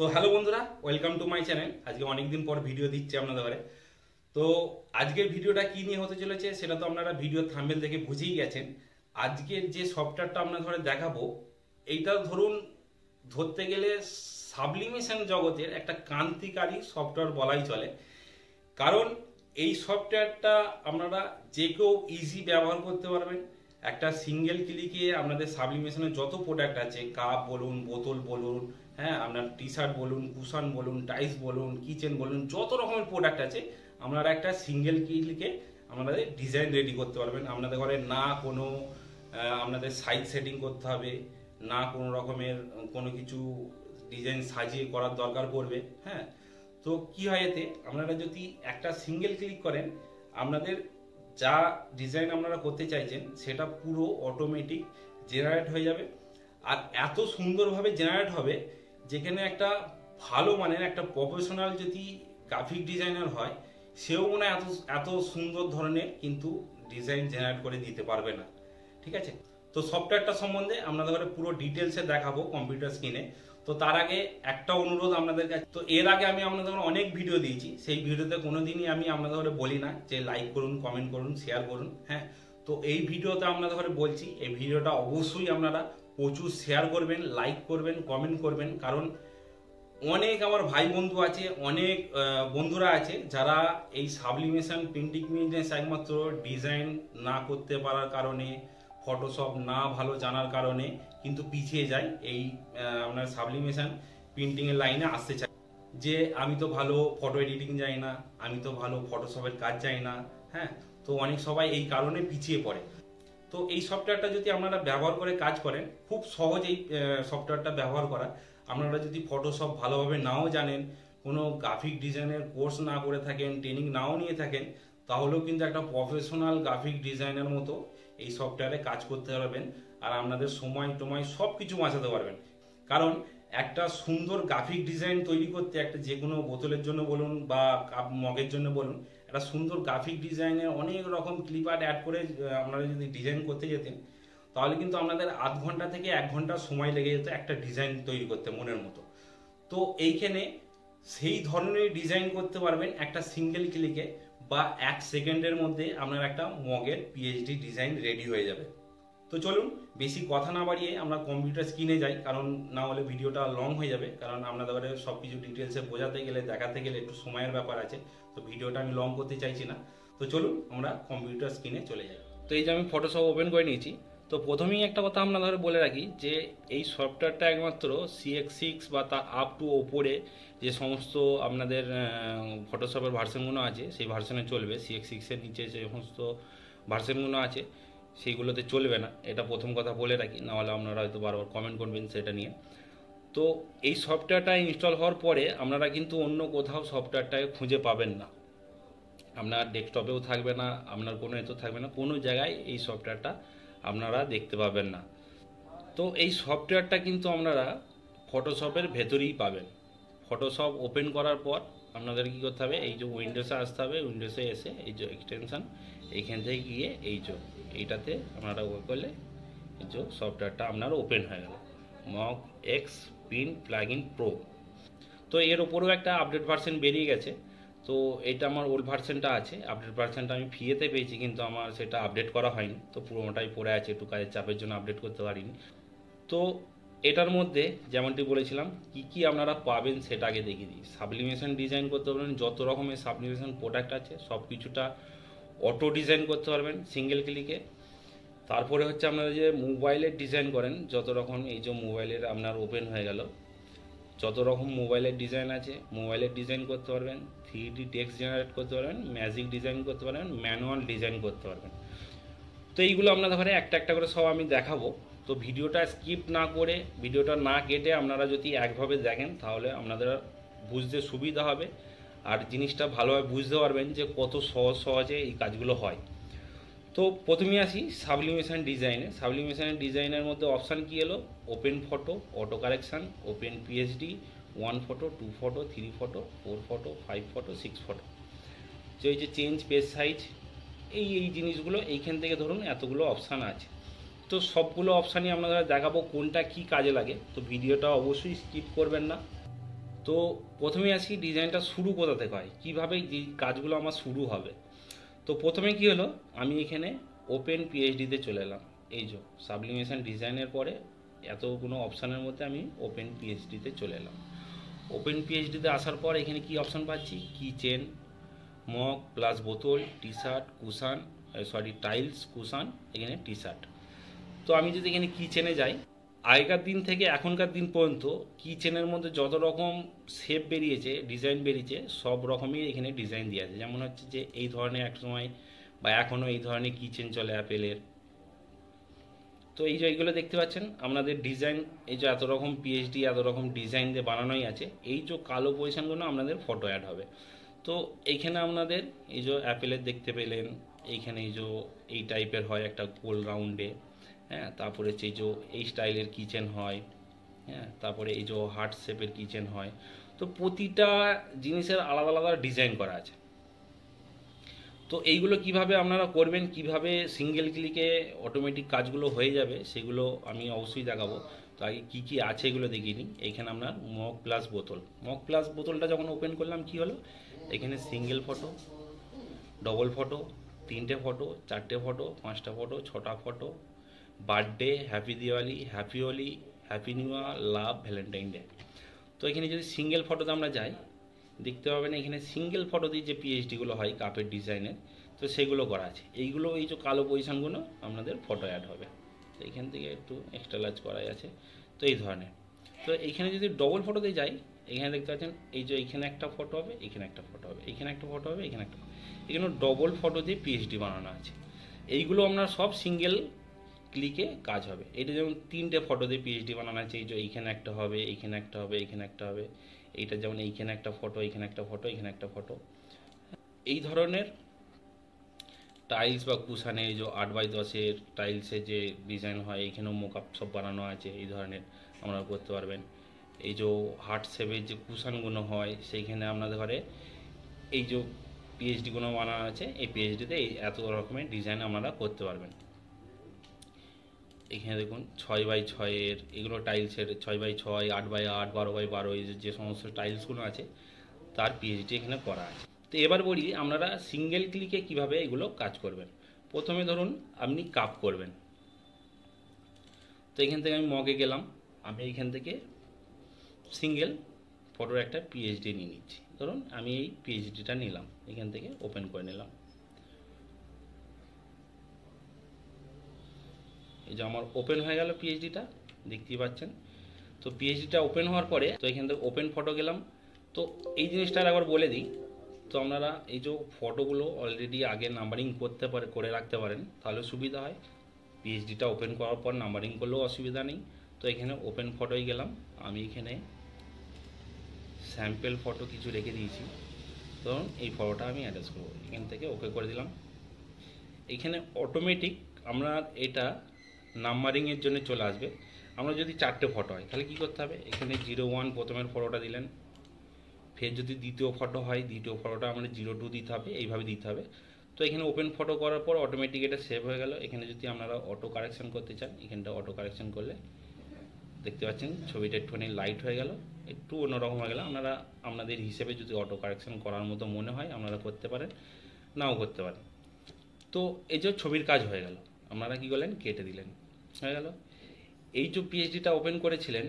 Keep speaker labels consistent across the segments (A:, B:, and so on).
A: তো হ্যালো বন্ধুরা, welcome to my channel. আজকে অনেকদিন পর ভিডিও দিচ্ছি আপনাদের ঘরে। তো আজকের ভিডিওটা কি নিয়ে হতে চলেছে সেটা তো আপনারা ভিডিও থাম্বনেল দেখে বুঝেই গেছেন। আজকের যে সফটওয়্যারটা আপনাদের ঘরে দেখাবো, এইটা ধরুন ধরতে গেলে সাবলিমেশন জগতের একটা ক্রান্তিকারী সফটওয়্যার বলাই চলে। কারণ এই সফটওয়্যারটা আপনারা যে কেউ ইজি ব্যবহার করতে পারবেন। একটা সিঙ্গেল ক্লিকে আপনাদের সাবলিমেশনের যত প্রোডাক্ট আছে, কাপ বলুন, বোতল বলুন, হ্যাঁ আপনার টি শার্ট বলুন, কুশন বলুন, টাইস বলুন, কিচেন বলুন, যত রকমের প্রোডাক্ট আছে আপনারা একটা সিঙ্গেল ক্লিকে আপনাদের ডিজাইন রেডি করতে পারবেন। আপনাদের ঘরে না কোনো আপনাদের সাইজ সেটিং করতে হবে, না কোনো রকমের কোনো কিছু ডিজাইন সাজিয়ে করার দরকার পড়বে। হ্যাঁ, তো কি হয় এতে, আপনারা যদি একটা সিঙ্গেল ক্লিক করেন আপনাদের যা ডিজাইন আপনারা করতে চাইছেন সেটা পুরো অটোমেটিক জেনারেট হয়ে যাবে। আর এত সুন্দরভাবে জেনারেট হবে যেখানে একটা ভালো মানের একটা প্রফেশনাল যদি গ্রাফিক ডিজাইনার হয় সেও মনে হয় এত এত সুন্দর ধরনের কিন্তু ডিজাইন জেনারেট করে দিতে পারবে না। ঠিক আছে, তো সফটওয়্যারটা সম্বন্ধে আপনাদের ঘরে পুরো ডিটেলসে দেখাবো কম্পিউটার স্ক্রিনে। তো তার আগে একটা অনুরোধ আপনাদের কাছে, তো এর আগে আমি আপনাদের অনেক ভিডিও দিয়েছি, সেই ভিডিওতে কোনোদিনই আমি আপনাদের ঘরে বলি না যে লাইক করুন, কমেন্ট করুন, শেয়ার করুন। হ্যাঁ, তো এই ভিডিওতে আপনাদের ঘরে বলছি এই ভিডিওটা অবশ্যই আপনারা প্রচুর শেয়ার করবেন, লাইক করবেন, কমেন্ট করবেন। কারণ অনেক আমার ভাই বন্ধু আছে, অনেক বন্ধুরা আছে যারা এই সাবলিমেশন প্রিন্টিং বিজনেস একমাত্র ডিজাইন না করতে পারার কারণে, ফটোশপ না ভালো জানার কারণে কিন্তু পিছিয়ে যায় এই আপনার সাবলিমেশন প্রিন্টিংয়ের লাইনে আসতে চায়। যে আমি তো ভালো ফটো এডিটিং জানি না, আমি তো ভালো ফটোশপের কাজ জানি না। হ্যাঁ, তো অনেক সবাই এই কারণে পিছিয়ে পড়ে। তো এই সফটওয়্যারটা যদি আপনারা ব্যবহার করে কাজ করেন, খুব সহজ এই সফটওয়্যারটা ব্যবহার করা। আপনারা যদি ফটোশপ ভালোভাবে নাও জানেন, কোনো গ্রাফিক ডিজাইনের কোর্স না করে থাকেন, ট্রেনিং নাও নিয়ে থাকেন, তাহলেও কিন্তু একটা প্রফেশনাল গ্রাফিক ডিজাইনের মতো এই সফটওয়্যারে কাজ করতে পারবেন। আর আপনাদের সময় টময় সব কিছু বাঁচাতে পারবেন। কারণ একটা সুন্দর গ্রাফিক ডিজাইন তৈরি করতে, একটা যে কোনো বোতলের জন্য বলুন বা কাপ মগের জন্য বলুন, একটা সুন্দর গ্রাফিক ডিজাইনের অনেক রকম ক্লিপ আর্ট অ্যাড করে আপনারা যদি ডিজাইন করতে যেতেন তাহলে কিন্তু আপনাদের আধ ঘন্টা থেকে 1 ঘন্টা সময় লেগে যেত একটা ডিজাইন তৈরি করতে মনের মতো। তো এইখানে সেই ধরনের ডিজাইন করতে পারবেন একটা সিঙ্গেল ক্লিকে, বা 1 সেকেন্ডের মধ্যে আপনার একটা মগের পিএইচডি ডিজাইন রেডি হয়ে যাবে। তো চলুন বেশি কথা না বাড়িয়ে আমরা কম্পিউটার স্ক্রিনে যাই, কারণ না হলে ভিডিওটা লং হয়ে যাবে। কারণ আপনাদের সব কিছু ডিটেলসে বোঝাতে গেলে, দেখাতে গেলে একটু সময়ের ব্যাপার আছে। তো ভিডিওটা আমি লং করতে চাইছি না। তো চলুন আমরা কম্পিউটার স্ক্রিনে চলে যাই। তো এই যে আমি ফটোশপ ওপেন করে নিয়েছি। তো প্রথমেই একটা কথা আপনাদের বলে রাখি যে এই সফটওয়্যারটা একমাত্র CX6 বা তা আপ টু ওপরে যে সমস্ত আপনাদের ফটোশপের ভার্সনগুলো আছে সেই ভার্সনে চলবে। CX6-এর নিচে যে সমস্ত ভার্সনগুলো আছে সেইগুলোতে চলবে না, এটা প্রথম কথা বলে রাখি, নাহলে আপনারা হয়তো বারবার কমেন্ট করবেন সেটা নিয়ে। তো এই সফটওয়্যারটা ইনস্টল হওয়ার পরে আপনারা কিন্তু অন্য কোথাও সফটওয়্যারটাকে খুঁজে পাবেন না। আপনার ডেস্কটপেও থাকবে না, আপনার কোনো এতেও থাকবে না, কোনো জায়গায় এই সফটওয়্যারটা আপনারা দেখতে পাবেন না। তো এই সফটওয়্যারটা কিন্তু আপনারা ফটোশপের ভেতরেই পাবেন। ফটোশপ ওপেন করার পর আপনাদের কী করতে হবে, এই যে উইন্ডোসে আসতে হবে। উইন্ডোসে এসে এই যে এক্সটেনশন, এইখান থেকে গিয়ে এই যে এইটাতে আপনারা ওপেন করলে এই যে সফটওয়্যারটা আপনার ওপেন হয়ে গেল, মগ এক্স পিন প্লাগইন প্রো। তো এর ওপরেও একটা আপডেট ভার্সন বেরিয়ে গেছে। তো এটা আমার ওল্ড ভার্সনটা আছে, আপডেট ভার্সনটা আমি ফ্রিতে পেয়েছি, কিন্তু আমার সেটা আপডেট করা হয়নি। তো পুরোটাই পড়ে আছে, একটু কাজের চাপের জন্য আপডেট করতে পারিনি। তো এটার মধ্যে যেমনটি বলেছিলাম কি কি আপনারা পাবেন সেটা আগে দেখিয়ে দিই। সাবলিমেশন ডিজাইন করতে পারবেন, যত রকমের সাবলিমেশন প্রোডাক্ট আছে সব কিছুটা অটো ডিজাইন করতে পারবেন সিঙ্গেল ক্লিকে। তারপরে হচ্ছে আপনারা যে মোবাইলের ডিজাইন করেন, যত রকম এই যে মোবাইলের আপনার ওপেন হয়ে গেল, যত রকম মোবাইলের ডিজাইন আছে মোবাইলের ডিজাইন করতে পারবেন, 3D টেক্সট জেনারেট করতে পারবেন, ম্যাজিক ডিজাইন করতে পারবেন, ম্যানুয়াল ডিজাইন করতে পারবেন। তো এইগুলো আপনাদের ঘরে একটা একটা করে সব আমি দেখাবো। তো ভিডিওটা স্কিপ না করে, ভিডিওটা না কেটে আপনারা যদি একভাবে দেখেন তাহলে আপনাদের বুঝতে সুবিধা হবে, আর জিনিসটা ভালোভাবে বুঝতে পারবেন যে কত সহজে এই কাজগুলো হয়। তো প্রথমে আসি সাবলিমেশন ডিজাইনে। সাবলিমেশন ডিজাইনের মধ্যে অপশান কী এলো, open photo, auto correction, open PhD, 1 photo, 2 photo, 3 photo, 4 photo, 5 photo, 6 photo. তো এই যে চেঞ্জ পেজ সাইজ, এই জিনিসগুলো এইখান থেকে ধরুন এতগুলো অপশান আছে। তো সবগুলো অপশানই আপনাদের দেখাবো কোনটা কি কাজে লাগে। তো ভিডিওটা অবশ্যই স্কিপ করবেন না। তো প্রথমে আসি ডিজাইনটা শুরু কোথা থেকে হয়, কীভাবে এই কাজগুলো আমার শুরু হবে। তো প্রথমে কি হলো, আমি এখানে ওপেন পিএইচডিতে চলে এলাম। এই যে সাবলিমেশন ডিজাইনের পরে এতগুলো অপশানের মধ্যে আমি ওপেন পিএইচডিতে চলে এলাম। ওপেন পিএইচডিতে আসার পর এখানে কি অপশান পাচ্ছি, কি চেন, মগ প্লাস বোতল, টি শার্ট, কুশান, টাইলস, কুশান, এখানে টি শার্ট। তো আমি যদি এখানে কি চেনে যাই, আগেকার দিন থেকে এখনকার দিন পর্যন্ত কি চেনের মধ্যে যত রকম শেপ বেরিয়েছে, ডিজাইন বেরিয়েছে, সব রকমই এখানে ডিজাইন দেওয়া আছে। যেমন হচ্ছে যে এই ধরনের এক সময় বা এখনও এই ধরনের কি চেন চলে অ্যাপেলের। তো এই যে এইগুলো দেখতে পাচ্ছেন আপনাদের ডিজাইন, এই যে এত রকম পিএইচডি এত রকম ডিজাইন দিয়ে বানানোই আছে। এই যে কালো পজিশনগুলো আপনাদের ফটো অ্যাড হবে। তো এইখানে আপনাদের এই যে অ্যাপেলের দেখতে পেলেন, এইখানে এই যে এই টাইপের হয় একটা গোল রাউন্ডে, হ্যাঁ, তারপরে হচ্ছে এই যে এই স্টাইলের কিচেন হয়, হ্যাঁ, তারপরে এই যে হার্ট শেপের কিচেন হয়। তো প্রতিটা জিনিসের আলাদা আলাদা ডিজাইন করা আছে। তো এইগুলো কিভাবে আপনারা করবেন, কিভাবে সিঙ্গেল ক্লিকে অটোমেটিক কাজগুলো হয়ে যাবে, সেগুলো আমি অবশ্যই দেখাবো। তো আগে কী কী আছে এগুলো দেখিয়ে নিই। এইখানে আপনার মগ প্লাস বোতল, মগ প্লাস বোতলটা যখন ওপেন করলাম কি হলো, এখানে সিঙ্গেল ফটো, ডবল ফটো, 3টে ফটো, 4টে ফটো, 5টা ফটো, 6টা photo, birthday, happy Diwali, happy Holi, happy new year, love, Valentine day. তো এখানে যদি সিঙ্গেল ফটোতে আমরা যাই, দেখতে পাবেন এখানে সিঙ্গেল ফটো দিয়ে যে পিএইচডিগুলো হয় কাপের ডিজাইনের, তো সেগুলো করা আছে। এইগুলো এই যে কালো পজিশানগুলো আপনাদের ফটো অ্যাড হবে। তো এইখান থেকে একটু এক্সট্রা লার্জ করাই আছে। তো এই ধরনের। তো এইখানে যদি ডবল ফটোতে যাই, এখানে দেখতে পাচ্ছেন এই যে এইখানে একটা ফটো হবে, এখানে একটা ফটো হবে, এখানে একটা ফটো হবে, এখানে একটা, এখানে ডবল ফটো দিয়ে পিএইচডি বানানো আছে। এইগুলো আপনার সব সিঙ্গেল ক্লিকে কাজ হবে। এটা যেমন 3টে ফটো দিয়ে পিএইচডি বানানো আছে, এই যে এইখানে একটা হবে, এইখানে একটা হবে, এইখানে একটা হবে। এইটা যেমন এইখানে একটা ফটো, এইখানে একটা ফটো, এখানে একটা ফটো। এই ধরনের টাইলস বা কুশানে এই যে 8x10 টাইলসের যে ডিজাইন হয়, এইখানেও মোকআপ সব বানানো আছে। এই ধরনের আপনারা করতে পারবেন। এই যে হার্ট শেপের যে কুশানগুলো হয়, সেইখানে আপনাদের ঘরে এই যে পিএইচডিগুলো বানানো আছে, এই পিএইচডিতে এই এত রকমের ডিজাইন আপনারা করতে পারবেন। এখানে দেখুন 6x6 এগুলো টাইলসের 6x6, 8x8, 12x12, এই যে সমস্ত টাইলসগুলো আছে তার পিএইচডি এখানে করা আছে। তো এবার বলি আপনারা সিঙ্গেল ক্লিকে কিভাবে এগুলো কাজ করবেন। প্রথমে ধরুন আপনি কাপ করবেন। তো এখান থেকে আমি মগে গেলাম, আমি এইখান থেকে সিঙ্গেল ফটোর একটা পিএইচডি নিয়ে নিচ্ছি। ধরুন আমি এই পিএইচডিটা নিলাম, এখান থেকে ওপেন করে নিলাম। এই যে আমার ওপেন হয়ে গেল পিএইচডিটা, দেখতেই পাচ্ছেন। তো পিএইচডিটা ওপেন হওয়ার পরে তো এখান থেকে ওপেন ফটো গেলাম। তো এই জিনিসটা একবার বলে দিই, তো আপনারা এই যে ফটোগুলো অলরেডি আগে নাম্বারিং করে রাখতে পারেন, তাহলে সুবিধা হয়। পিএইচডিটা ওপেন করার পর নাম্বারিং করলেও অসুবিধা নেই। তো এখানে ওপেন ফটোয় গেলাম, আমি এখানে স্যাম্পেল ফটো কিছু রেখে দিয়েছি, ধরুন এই ফটোটা আমি অ্যাটাচ করবো। এখান থেকে ওকে করে দিলাম। এখানে অটোমেটিক আমরা এটা নাম্বারিংয়ের জন্য চলে আসবে। আমরা যদি 4টে ফটো হয় তাহলে কী করতে হবে, এখানে 01 প্রথমের ফটোটা দিলেন, ফের যদি দ্বিতীয় ফটো হয় দ্বিতীয় ফটোটা আমাদের 02 দিতে হবে, এইভাবে দিতে হবে। তো এখানে ওপেন ফটো করার পর অটোমেটিক এটা সেভ হয়ে গেল। এখানে যদি আপনারা অটো কারেকশন করতে চান, এখানটা অটো কারেকশন করলে দেখতে পাচ্ছেন ছবিটা একটুখানি লাইট হয়ে গেল, একটু অন্যরকম হয়ে গেল। আপনারা আপনাদের হিসেবে যদি অটো কারেকশন করার মতো মনে হয় আপনারা করতে পারেন, নাও করতে পারেন। তো এই যে ছবির কাজ হয়ে গেল, আপনারা কী করলেন, কেটে দিলেন, হয়ে গেল। এই যে পিএইচডিটা ওপেন করেছিলেন,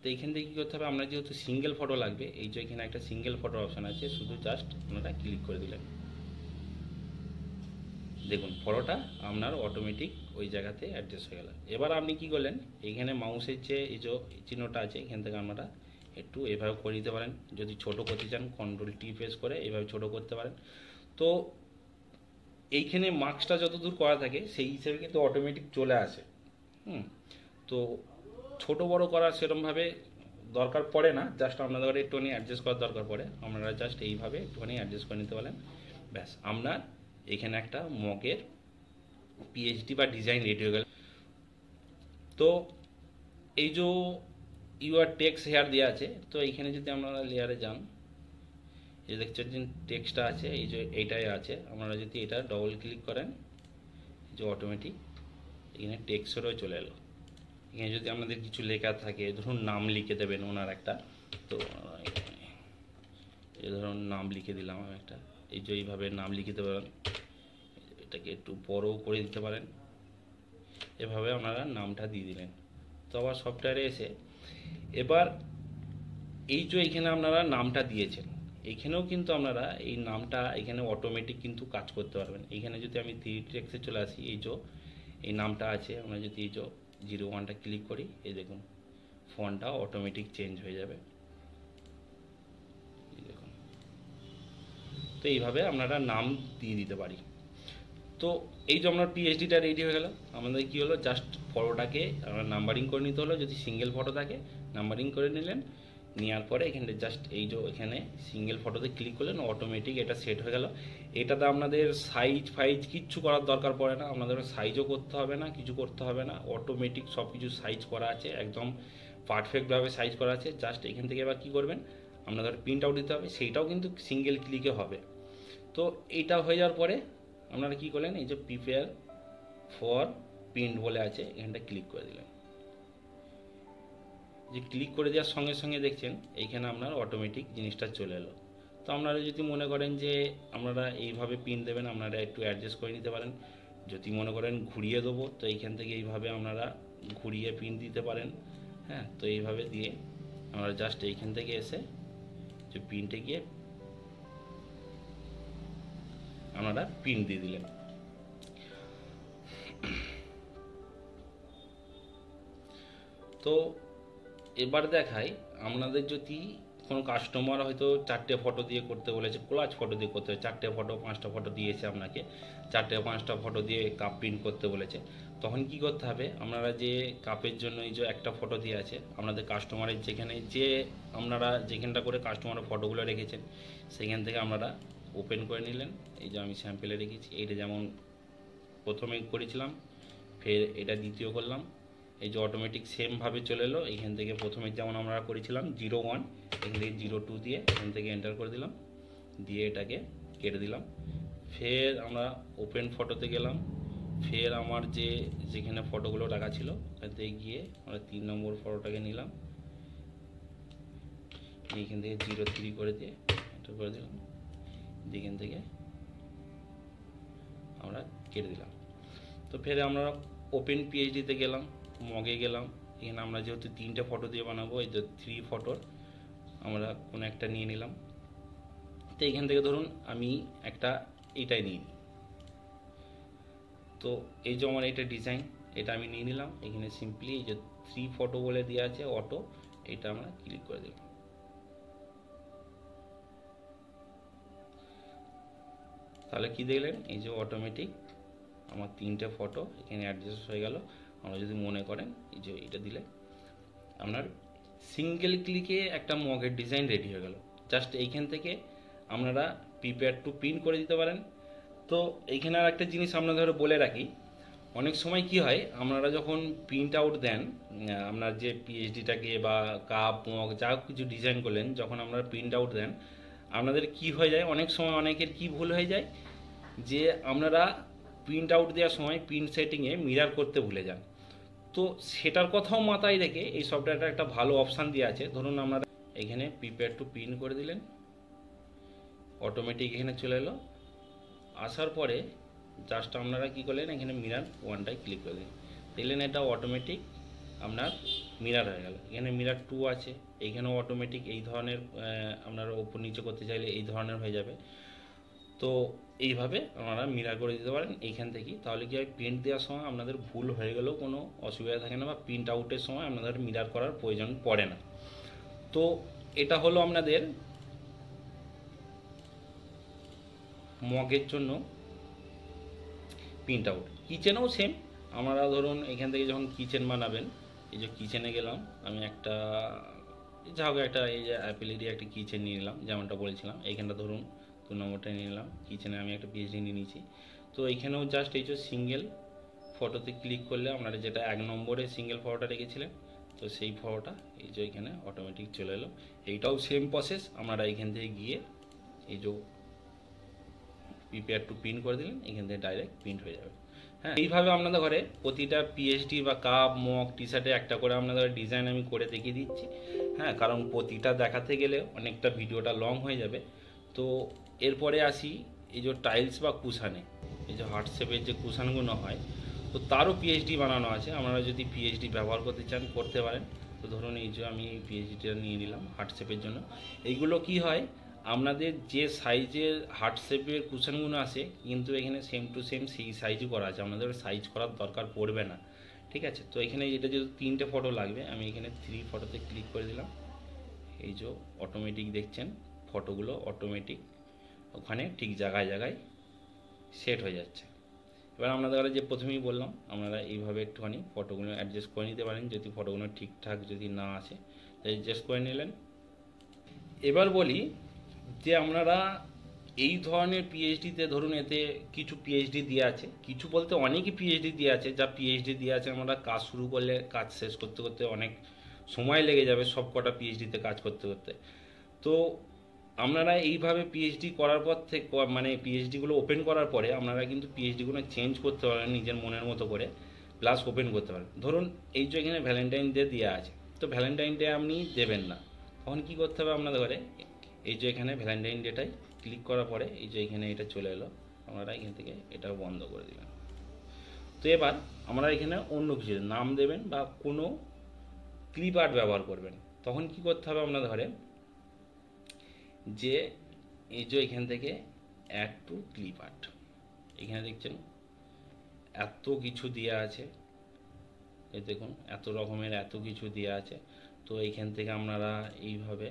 A: তো এইখান থেকে কী করতে হবে, আপনার যেহেতু সিঙ্গেল ফটো লাগবে, এই যে এখানে একটা সিঙ্গেল ফটোর অপশান আছে, শুধু জাস্ট আপনারা ক্লিক করে দিলেন। দেখুন ফটোটা আপনার অটোমেটিক ওই জায়গাতে অ্যাডজাস্ট হয়ে গেল। এবার আপনি কি করলেন, এইখানে মাউসের যে এই যে চিহ্নটা আছে, এখান থেকে আপনারা একটু এভাবে করে দিতে পারেন। যদি ছোট করতে চান Ctrl+T প্রেস করে এইভাবে ছোট করতে পারেন। তো এইখানে মার্কসটা যতদূর করা থাকে সেই হিসেবে কিন্তু অটোমেটিক চলে আসে। তো ছোট বড় করার সেরকমভাবে দরকার পড়ে না, জাস্ট আপনাদের একটুখানি অ্যাডজাস্ট করার দরকার পড়ে। আপনারা জাস্ট এইভাবে একটুখানি অ্যাডজাস্ট করে নিতে পারেন, ব্যাস আপনার এখানে একটা মগের পিএইচডি বা ডিজাইন রেডি হয়ে গেল। তো এই যে ইউআর টেক্সট হেয়ার দেওয়া আছে, তো এইখানে যদি আপনারা লেয়ারে যান, এই দেখছেন যে টেক্সটটা আছে, এই যে এইটাই আছে। আপনারা যদি এটা ডবল ক্লিক করেন, যে অটোমেটিক এখানে টেক্সটেরও চলে এলো। এখানে যদি আপনাদের কিছু লেখা থাকে, ধরুন নাম লিখে দেবেন ওনার একটা, তো এই ধরুন নাম লিখে দিলাম আমি একটা, এই যে এইভাবে নাম লিখে দিতে পারেন, এটাকে একটু বড়ও করে দিতে পারেন, এভাবে আপনারা নামটা দিয়ে দিলেন। তো আবার সফটওয়্যারে এসে এবার এই যে এখানে আপনারা নামটা দিয়েছেন, এইখানেও কিন্তু আপনারা এই নামটা এখানে অটোমেটিক কিন্তু কাজ করতে পারবেন। এইখানে যদি আমি 3D টেক্সটে চলে আসি, এই যে এই নামটা আছে, আমরা যদি এই যে 01টা ক্লিক করি, এই দেখুন ফন্টটা অটোমেটিক চেঞ্জ হয়ে যাবে, এই দেখুন। তো এইভাবে আপনারা নাম দিয়ে দিতে পারি। তো এই যে আপনার পিএইচডিটা রেডি হয়ে গেল, আমাদের কি হলো, জাস্ট ফটোটাকে আমরা নাম্বারিং করে নিতে হলো, যদি সিঙ্গেল ফটো থাকে নাম্বারিং করে নিলেন, নেওয়ার পরে এখানে জাস্ট এই যে এখানে সিঙ্গেল ফটোতে ক্লিক করলেন, অটোমেটিক এটা সেট হয়ে গেল। এটাতে আপনাদের সাইজ ফাইজ কিচ্ছু করার দরকার পড়ে না, আপনাদের সাইজও করতে হবে না, কিছু করতে হবে না, অটোমেটিক সব কিছু সাইজ করা আছে, একদম পারফেক্টভাবে সাইজ করা আছে। জাস্ট এখান থেকে এবার কী করবেন, আপনাদের প্রিন্ট আউট দিতে হবে, সেইটাও কিন্তু সিঙ্গেল ক্লিকে হবে। তো এইটা হয়ে যাওয়ার পরে আপনারা কী করলেন, এই যে প্রিপেয়ার ফর প্রিন্ট বলে আছে, এখানটা ক্লিক করে দিলেন। যে ক্লিক করে দেওয়ার সঙ্গে সঙ্গে দেখছেন এইখানে আপনার অটোমেটিক জিনিসটা চলে এলো। তো আপনারা যদি মনে করেন যে আপনারা এইভাবে প্রিন্ট দেবেন, আপনারা একটু অ্যাডজাস্ট করে নিতে পারেন। যদি মনে করেন ঘুরিয়ে দেবো, তো এইখান থেকে এইভাবে আপনারা ঘুরিয়ে প্রিন্ট দিতে পারেন। হ্যাঁ, তো এইভাবে দিয়ে আমরা জাস্ট এইখান থেকে এসে যে প্রিন্টে গিয়ে আপনারা প্রিন্ট দিয়ে দিলেন। তো এবার দেখাই, আপনাদের যদি কোনো কাস্টমার হয়তো 4টে ফটো দিয়ে করতে বলেছে, কোলাজ ফটো দিয়ে করতে হবে, 4টে ফটো 5টা ফটো দিয়েছে আপনাকে, 4টে 5টা ফটো দিয়ে কাপ প্রিন্ট করতে বলেছে, তখন কি করতে হবে, আপনারা যে কাপের জন্য এই যে একটা ফটো দিয়ে আছে, আপনাদের কাস্টমারের যেখানে যে আপনারা যেখানটা করে কাস্টমারের ফটোগুলো রেখেছেন, সেখান থেকে আপনারা ওপেন করে নিলেন। এই যে আমি স্যাম্পেলে রেখেছি, এইটা যেমন প্রথমে করেছিলাম, ফের এটা দ্বিতীয় করলাম, এই যে অটোমেটিক সেমভাবে চলে এলো। এখান থেকে প্রথমে যেমন আমরা করেছিলাম 01, এখান থেকে 02 দিয়ে এখান থেকে এন্টার করে দিলাম, দিয়ে এটাকে কেটে দিলাম। ফের আমরা ওপেন ফটোতে গেলাম, ফের আমার যেখানে ফটোগুলো রাখা ছিল ওখান থেকে গিয়ে আমরা 3 নম্বর ফটোটাকে নিলাম, এইখান থেকে 03 করে দিয়ে এন্টার করে দিলাম, এখান থেকে আমরা কেটে দিলাম। তো ফের আমরা ওপেন পিএইচডিতে গেলাম, মগে গেলাম, এখানে আমরা যেহেতু 3টে ফটো দিয়ে বানাবো, এই যে 3 ফটোর আমরা কোনো একটা নিয়ে নিলাম। তো এইখান থেকে ধরুন আমি একটা এটাই নিই, তো এই যে আমার এটা ডিজাইন, এটা আমি নিয়ে নিলাম। এখানে সিম্পলি এই যে 3 ফটো বলে দেওয়া আছে অটো, এটা আমরা ক্লিক করে দিলাম। তাহলে কি দেখলেন, এই যে অটোমেটিক আমার 3টে ফটো এখানে অ্যাডজাস্ট হয়ে গেল। আমরা যদি মনে করেন এই যে এটা দিলে আপনার সিঙ্গেল ক্লিকে একটা মগের ডিজাইন রেডি হয়ে গেল। জাস্ট এইখান থেকে আপনারা প্রিপেয়ার টু প্রিন্ট করে দিতে পারেন। তো এইখানে আর একটা জিনিস আপনাদের বলে রাখি, অনেক সময় কি হয়, আপনারা যখন প্রিন্ট আউট দেন আপনার যে পিএইচডিটাকে বা কাপ মগ যা কিছু ডিজাইন করলেন, যখন আপনারা প্রিন্ট আউট দেন, আপনাদের কি হয়ে যায়, অনেক সময় অনেকের কি ভুল হয়ে যায় যে আপনারা প্রিন্ট আউট দেওয়ার সময় প্রিন্ট সেটিংয়ে মিরর করতে ভুলে যান। তো সেটার কথাও মাথায় রেখে এই সফটওয়্যারটা একটা ভালো অপশান দিয়ে আছে। ধরুন আপনারা এখানে প্রিপেয়ার টু প্রিন্ট করে দিলেন, অটোমেটিক এখানে চলে এলো। আসার পরে জাস্ট আপনারা কি করলেন, এখানে মিরর 1টায় ক্লিক করে দিন, দেখলেন এটা অটোমেটিক আপনার মিরর হয়ে গেল। এখানে মিরর 2 আছে, এইখানেও অটোমেটিক এই ধরনের আপনারা ওপর নিচে করতে চাইলে এই ধরনের হয়ে যাবে। তো এইভাবে আপনারা মিরর করে দিতে পারেন এইখান থেকেই। তাহলে কি হয়, প্রিন্ট দেওয়ার সময় আপনাদের ভুল হয়ে গেলেও কোনো অসুবিধা থাকে না, বা প্রিন্ট আউটের সময় আপনাদের মিরর করার প্রয়োজন পড়ে না। তো এটা হলো আপনাদের মগের জন্য প্রিন্ট আউট। কিচেনেও সেম, আপনারা ধরুন এখান থেকে যখন কিচেন বানাবেন, এই যে কিচেনে গেলাম, আমি একটা যা হোক একটা এই যে অ্যাপেলেরই একটা কিচেন নিয়ে নিলাম, যেমনটা বলেছিলাম। এইখানটা ধরুন 2 নম্বরটা নিয়ে নিলাম, কিচেনে আমি একটা পিএইচডি নিয়ে নিয়েছি। তো এইখানেও জাস্ট এই যে সিঙ্গেল ফটোতে ক্লিক করলে আপনারা যেটা 1 নম্বরে সিঙ্গেল ফটোটা রেখেছিলেন, তো সেই ফটোটা এই যে এখানে অটোমেটিক চলে এলো। এইটাও সেম প্রসেস, আপনারা এখান থেকে গিয়ে এই যে প্রিপেয়ার টু প্রিন্ট করে দিলেন, এখান থেকে ডাইরেক্ট প্রিন্ট হয়ে যাবে। হ্যাঁ, এইভাবে আপনাদের ঘরে প্রতিটা পিএইচডি বা কাপ মগ টি শার্টে একটা করে আপনাদের ডিজাইন আমি করে দেখিয়ে দিচ্ছি। হ্যাঁ, কারণ প্রতিটা দেখাতে গেলে অনেকটা ভিডিওটা লং হয়ে যাবে। তো এরপরে আসি এই যে টাইলস বা কুশানে, এই যে হার্ট শেপের যে কুশানগুলো হয়, তো তারও পিএইচডি বানানো আছে। আপনারা যদি পিএইচডি ব্যবহার করতে চান করতে পারেন। তো ধরুন এই যে আমি পিএইচডিটা নিয়ে নিলাম হার্ট শেপের জন্য। এইগুলো কি হয়, আপনাদের যে সাইজের হার্ট শেপের কুশনগুলো আসে কিন্তু এখানে সেম টু সেম সেই সাইজই করা আছে, আপনাদের সাইজ করার দরকার পড়বে না। ঠিক আছে, তো এখানে এটা যেহেতু 3টে ফটো লাগবে, আমি এখানে 3 ফটোতে ক্লিক করে দিলাম। এই যে অটোমেটিক দেখছেন ফটোগুলো অটোমেটিক ওখানে ঠিক জায়গায় জায়গায় সেট হয়ে যাচ্ছে। এবার আপনাদের যে প্রথমেই বললাম, আপনারা এইভাবে একটুখানি ফটোগুলো অ্যাডজাস্ট করে নিতে পারেন যদি ফটোগুলো ঠিকঠাক যদি না আসে, অ্যাডজাস্ট করে নিলেন। এবার বলি যে আপনারা এই ধরনের পিএইচডিতে ধরুন এতে কিছু পিএইচডি দিয়ে আছে, কিছু বলতে অনেকই পিএইচডি দিয়ে আছে। যা পিএইচডি দিয়ে আছে আমরা কাজ শুরু করলে কাজ শেষ করতে করতে অনেক সময় লেগে যাবে সব কটা পিএইচডিতে কাজ করতে করতে। তো আপনারা এইভাবে পিএইচডি করার পর থেকে মানে পিএইচডিগুলো ওপেন করার পরে আপনারা কিন্তু পিএইচডিগুলো চেঞ্জ করতে পারেন নিজের মনের মতো করে, প্লাস ওপেন করতে পারেন। ধরুন এই যে এখানে ভ্যালেন্টাইন ডে দেওয়া আছে, তো ভ্যালেন্টাইন ডে আপনি দেবেন না, তখন কী করতে হবে আপনাদের ঘরে, এই যে এখানে ভ্যালেন্টাইন ডেটাই ক্লিক করার পরে এই যে এখানে এটা চলে এলো, আপনারা এখান থেকে এটাও বন্ধ করে দিলেন। তো এবার আমরা এখানে অন্য কিছু নাম দেবেন বা কোনো ক্লিপ আর্ট ব্যবহার করবেন, তখন কি করতে হবে আপনাদের ঘরে, যে এই যে এখান থেকে অ্যাড টু ক্লিপ আর্ট, এখানে দেখছেন এত কিছু দেওয়া আছে, এই দেখুন এত রকমের এত কিছু দেওয়া আছে। তো এইখান থেকে আপনারা এইভাবে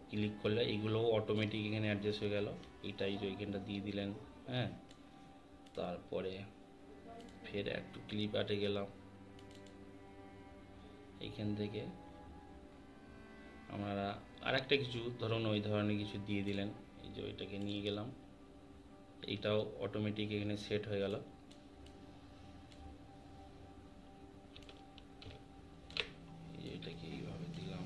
A: ক্লিক করলে এইগুলোও অটোমেটিক এখানে অ্যাডজাস্ট হয়ে গেল। এইটাই যে এখানটা দিয়ে দিলেন, হ্যাঁ, তারপরে ফের একটু ক্লিপ আর্টে গেলাম, এইখান থেকে আপনারা আর একটা কিছু ধরুন ওই ধরনের কিছু দিয়ে দিলেন, এই যে ওইটাকে নিয়ে গেলাম, এইটাও অটোমেটিক এখানে সেট হয়ে গেল। এটাকে এইভাবে দিলাম,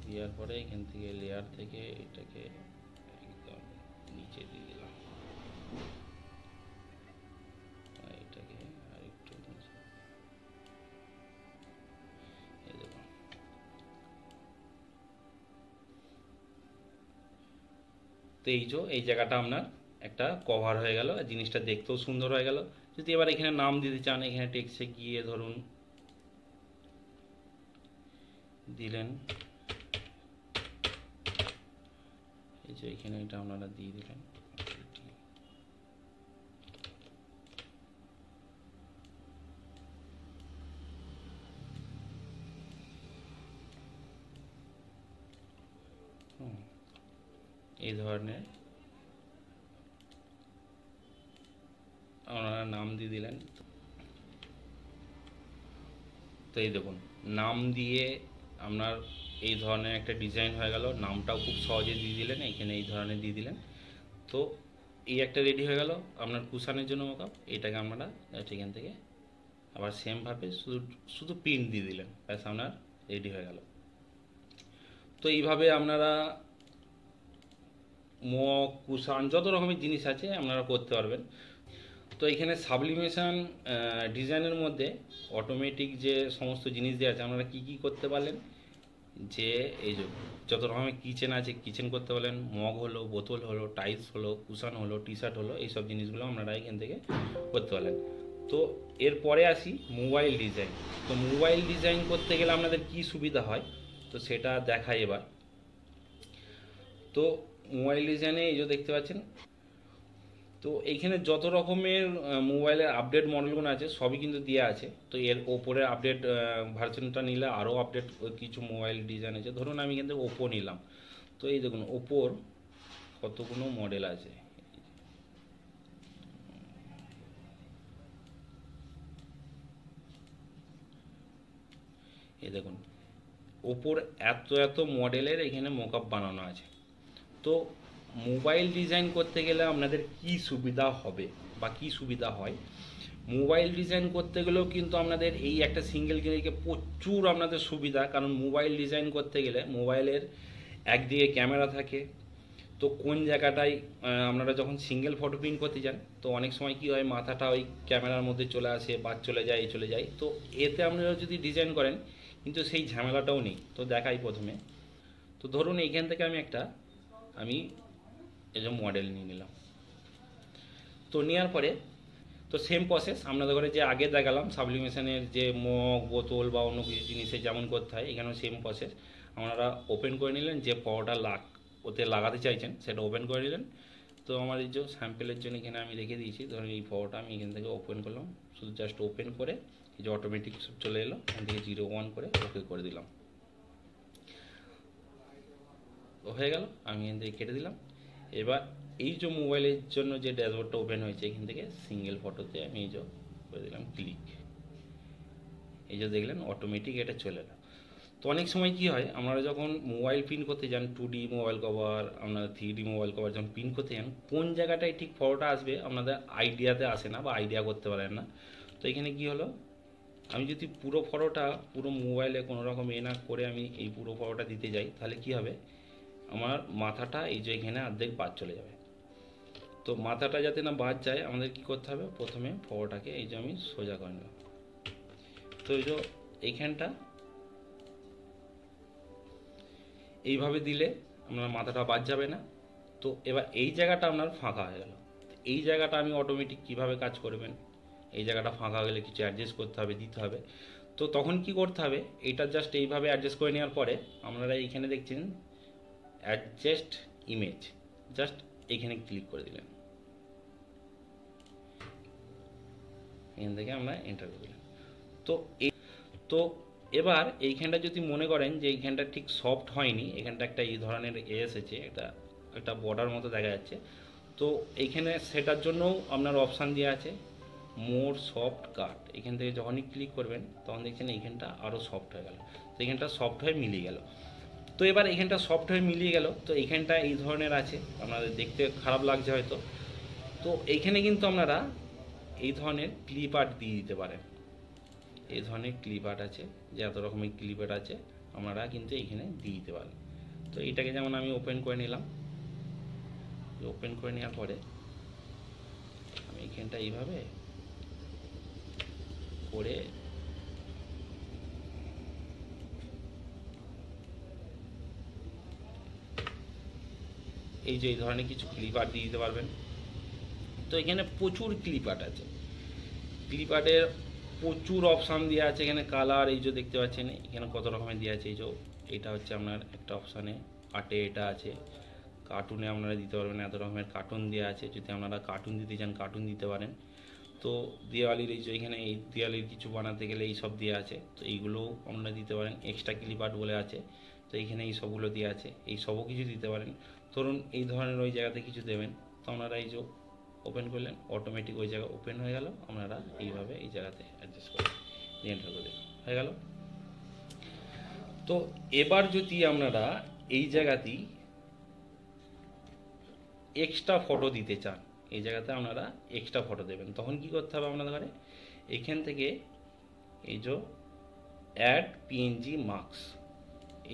A: দেওয়ার পরে এখান থেকে লেয়ার থেকে এটাকে একদম নিচে দিয়ে দিলাম, এটাকে আর একটু নিচে, এই দেখুন। তো এই যে এই জায়গাটা আপনার একটা কভার হয়ে গেল, জিনিসটা দেখতেও সুন্দর হয়ে গেল। যদি এবার এখানে নাম দিতে চান, এখানে টেক্সটে গিয়ে ধরুন দিলেন, এই যে এখানে এটা আপনারা দিয়ে দিলেন। এই ধরনের আপনারা নাম দিয়ে দিলেন। তো এই দেখুন নাম দিয়ে আপনার এই ধরনের একটা ডিজাইন হয়ে গেল, নামটাও খুব সহজে দিয়ে দিলেন, এখানে এই ধরনের দিয়ে দিলেন। তো এই একটা রেডি হয়ে গেল আপনার কুশানের জন্য মকআপ। এটাকে আপনারা এখান থেকে আবার সেমভাবে শুধু শুধু প্রিন্ট দিয়ে দিলেন, ব্যাস আপনার রেডি হয়ে গেল। তো এইভাবে আপনারা মগ কুশান যত রকমের জিনিস আছে আপনারা করতে পারবেন। তো এখানে সাবলিমেশন ডিজাইনের মধ্যে অটোমেটিক যে সমস্ত জিনিস দেওয়া আছে আপনারা কি কি করতে পারলেন, যে এই যে যত রকমের কিচেন আছে কিচেন করতে পারলেন, মগ হলো, বোতল হলো, টাইলস হলো, কুশান হলো, টি শার্ট হলো, এইসব জিনিসগুলো আপনারা এখান থেকে করতে পারলেন। তো এরপরে আসি মোবাইল ডিজাইন। তো মোবাইল ডিজাইন করতে গেলে আপনাদের কি সুবিধা হয় তো সেটা দেখাই এবার। তো মোবাইল ডিজাইনে এই যে দেখতে পাচ্ছেন, তো এইখানে যত রকমের মোবাইলের আপডেট মডেলগুলো আছে সবই কিন্তু দেওয়া আছে। তো এর ওপরে আপডেট ভার্সনটা নিলে আরও আপডেট কিছু মোবাইল ডিজাইন আছে। ধরুন আমি কিন্তু ওপো নিলাম, তো এই দেখুন ওপোর কতগুলো মডেল আছে, এই দেখুন ওপোর এত এত মডেলের এখানে মকআপ বানানো আছে। তো মোবাইল ডিজাইন করতে গেলে আপনাদের কি সুবিধা হবে বা কি সুবিধা হয়, মোবাইল ডিজাইন করতে গেলেও কিন্তু আপনাদের এই একটা সিঙ্গেল ক্লিকে প্রচুর আপনাদের সুবিধা। কারণ মোবাইল ডিজাইন করতে গেলে মোবাইলের একদিকে ক্যামেরা থাকে, তো কোন জায়গাটায় আপনারা যখন সিঙ্গেল ফটো প্রিন্ট করতে যান তো অনেক সময় কি হয় মাথাটা ওই ক্যামেরার মধ্যে চলে আসে, বাদ চলে যায়, এই চলে যায়। তো এতে আপনারা যদি ডিজাইন করেন কিন্তু সেই ঝামেলাটাও নেই। তো দেখাই প্রথমে। তো ধরুন এইখান থেকে আমি এই যে মডেল নিয়ে নিলাম। তো নেওয়ার পরে তো সেম প্রসেস আপনাদের ঘরে যে আগে দেখালাম সাবলিমেশনের যে মগ বোতল বা অন্য কিছু জিনিসে যেমন করতে হয়, এখানেও সেম প্রসেস। আপনারা ওপেন করে নিলেন, যে ফটোটা ওতে লাগাতে চাইছেন সেটা ওপেন করে নিলেন। তো আমার এই যে স্যাম্পেলের জন্য এখানে আমি রেখে দিয়েছি, ধরুন এই ফটোটা আমি এখান থেকে ওপেন করলাম। শুধু জাস্ট ওপেন করে এই যে অটোমেটিক চলে এলো, এখান থেকে 0 1 করে ওকে করে দিলাম। হয়ে গেল, আমি এখান থেকে কেটে দিলাম। এবার এই যে মোবাইলের জন্য যে ড্যাশবোর্ডটা ওপেন হয়েছে, এখান থেকে সিঙ্গেল ফটোতে আমি এই যে করে দিলাম ক্লিক। এই যে দেখলেন অটোমেটিক এটা চলে এলো। তো অনেক সময় কি হয়, আপনারা যখন মোবাইল প্রিন্ট করতে যান, 2D মোবাইল কভার, আপনারা 3D মোবাইল কভার যখন প্রিন্ট করতে যান, কোন জায়গাটায় ঠিক ফটোটা আসবে আপনাদের আইডিয়াতে আসে না বা আইডিয়া করতে পারেন না। তো এখানে কি হলো, আমি যদি পুরো ফটোটা পুরো মোবাইলে কোনো রকম না করে আমি এই পুরো ফটোটা দিতে যাই, তাহলে কি হবে, আমার মাথাটা এই যে এখানে অর্ধেক বাদ চলে যাবে। তো মাথাটা যাতে না বাদ যায়, আমাদের কি করতে হবে, প্রথমে ফটোটাকে এই যে আমি সোজা করে নেব। তো এই যে এইখানটা এইভাবে দিলে আপনার মাথাটা বাদ যাবে না। তো এবার এই জায়গাটা আপনার ফাঁকা হয়ে গেল। এই জায়গাটা আমি অটোমেটিক কিভাবে কাজ করবেন, এই জায়গাটা ফাঁকা হয়ে গেলে কিছু অ্যাডজাস্ট করতে হবে, দিতে হবে। তো তখন কি করতে হবে, এটা জাস্ট এইভাবে অ্যাডজাস্ট করে নেওয়ার পরে আপনারা এইখানে দেখছেন অ্যাডজাস্ট ইমেজ, জাস্ট এইখানে ক্লিক করে দিলেন। এখান থেকে আমরা এন্টার করে দিলাম। তো এবার এইখানটা যদি মনে করেন যে এইখানটা ঠিক সফট হয়নি, এখানটা একটা এই ধরনের এসেছে, একটা বর্ডার মতো দেখা যাচ্ছে, তো এইখানে সেটার জন্যও আপনার অপশান দেওয়া আছে মোর সফট কাট। এখান থেকে যখনই ক্লিক করবেন তখন দেখছেন এইখানটা আরও সফট হয়ে গেল। তো এইখানটা সফট হয়ে মিলিয়ে গেল। তো এবার এইখানটা সফট হয়ে মিলিয়ে গেল, তো এইখানটা এই ধরনের আছে, আপনাদের দেখতে খারাপ লাগছে হয়তো। তো এইখানে কিন্তু আপনারা এই ধরনের ক্লিপ আর্ট দিয়ে দিতে পারেন। এই ধরনের ক্লিপ আর্ট আছে, যে এত রকমের ক্লিপ আর্ট আছে, আপনারা কিন্তু এইখানে দিয়ে দিতে পারেন। তো এটাকে যেমন আমি ওপেন করে নিলাম, ওপেন করে নেওয়ার পরে আমি এইখানটা এইভাবে করে এই যে এই ধরনের কিছু ক্লিপ আর্ট দিয়ে দিতে পারবেন। তো এখানে প্রচুর ক্লিপ আর্ট আছে, ক্লিপ আর্টের প্রচুর অপশান দেওয়া আছে। এখানে কালার এই যে দেখতে পাচ্ছেন, এখানে কত রকমের দেওয়া আছে। এই যে এটা হচ্ছে আপনার একটা অপশানে, আর্টে এটা আছে, কার্টুনে আপনারা দিতে পারবেন, এত রকমের কার্টুন দেওয়া আছে। যদি আপনারা কার্টুন দিতে চান কার্টুন দিতে পারেন। তো দেওয়ালির এই যে এখানে এই দেওয়ালির কিছু বানাতে গেলে এই সব দেওয়া আছে, তো এইগুলোও আপনারা দিতে পারেন। এক্সট্রা ক্লিপ আর্ট বলে আছে, তো এইখানে এই সবগুলো দেওয়া আছে, এই সবও কিছু দিতে পারেন। ধরুন এই ধরনের ওই জায়গাতে কিছু দেবেন, তো আপনারা এই যে ওপেন করলেন, অটোমেটিক ওই জায়গা ওপেন হয়ে গেল। আপনারা এইভাবে এই জায়গাতে অ্যাডজাস্ট করে এন্টার করে দিন, হয়ে গেল। তো এবার যদি আপনারা এই জায়গাতেই এক্সট্রা ফটো দিতে চান, এই জায়গাতে আপনারা এক্সট্রা ফটো দেবেন, তখন কি করতে হবে আপনাদের ঘরে, এখান থেকে এই যে অ্যাড পিএনজি মার্কস,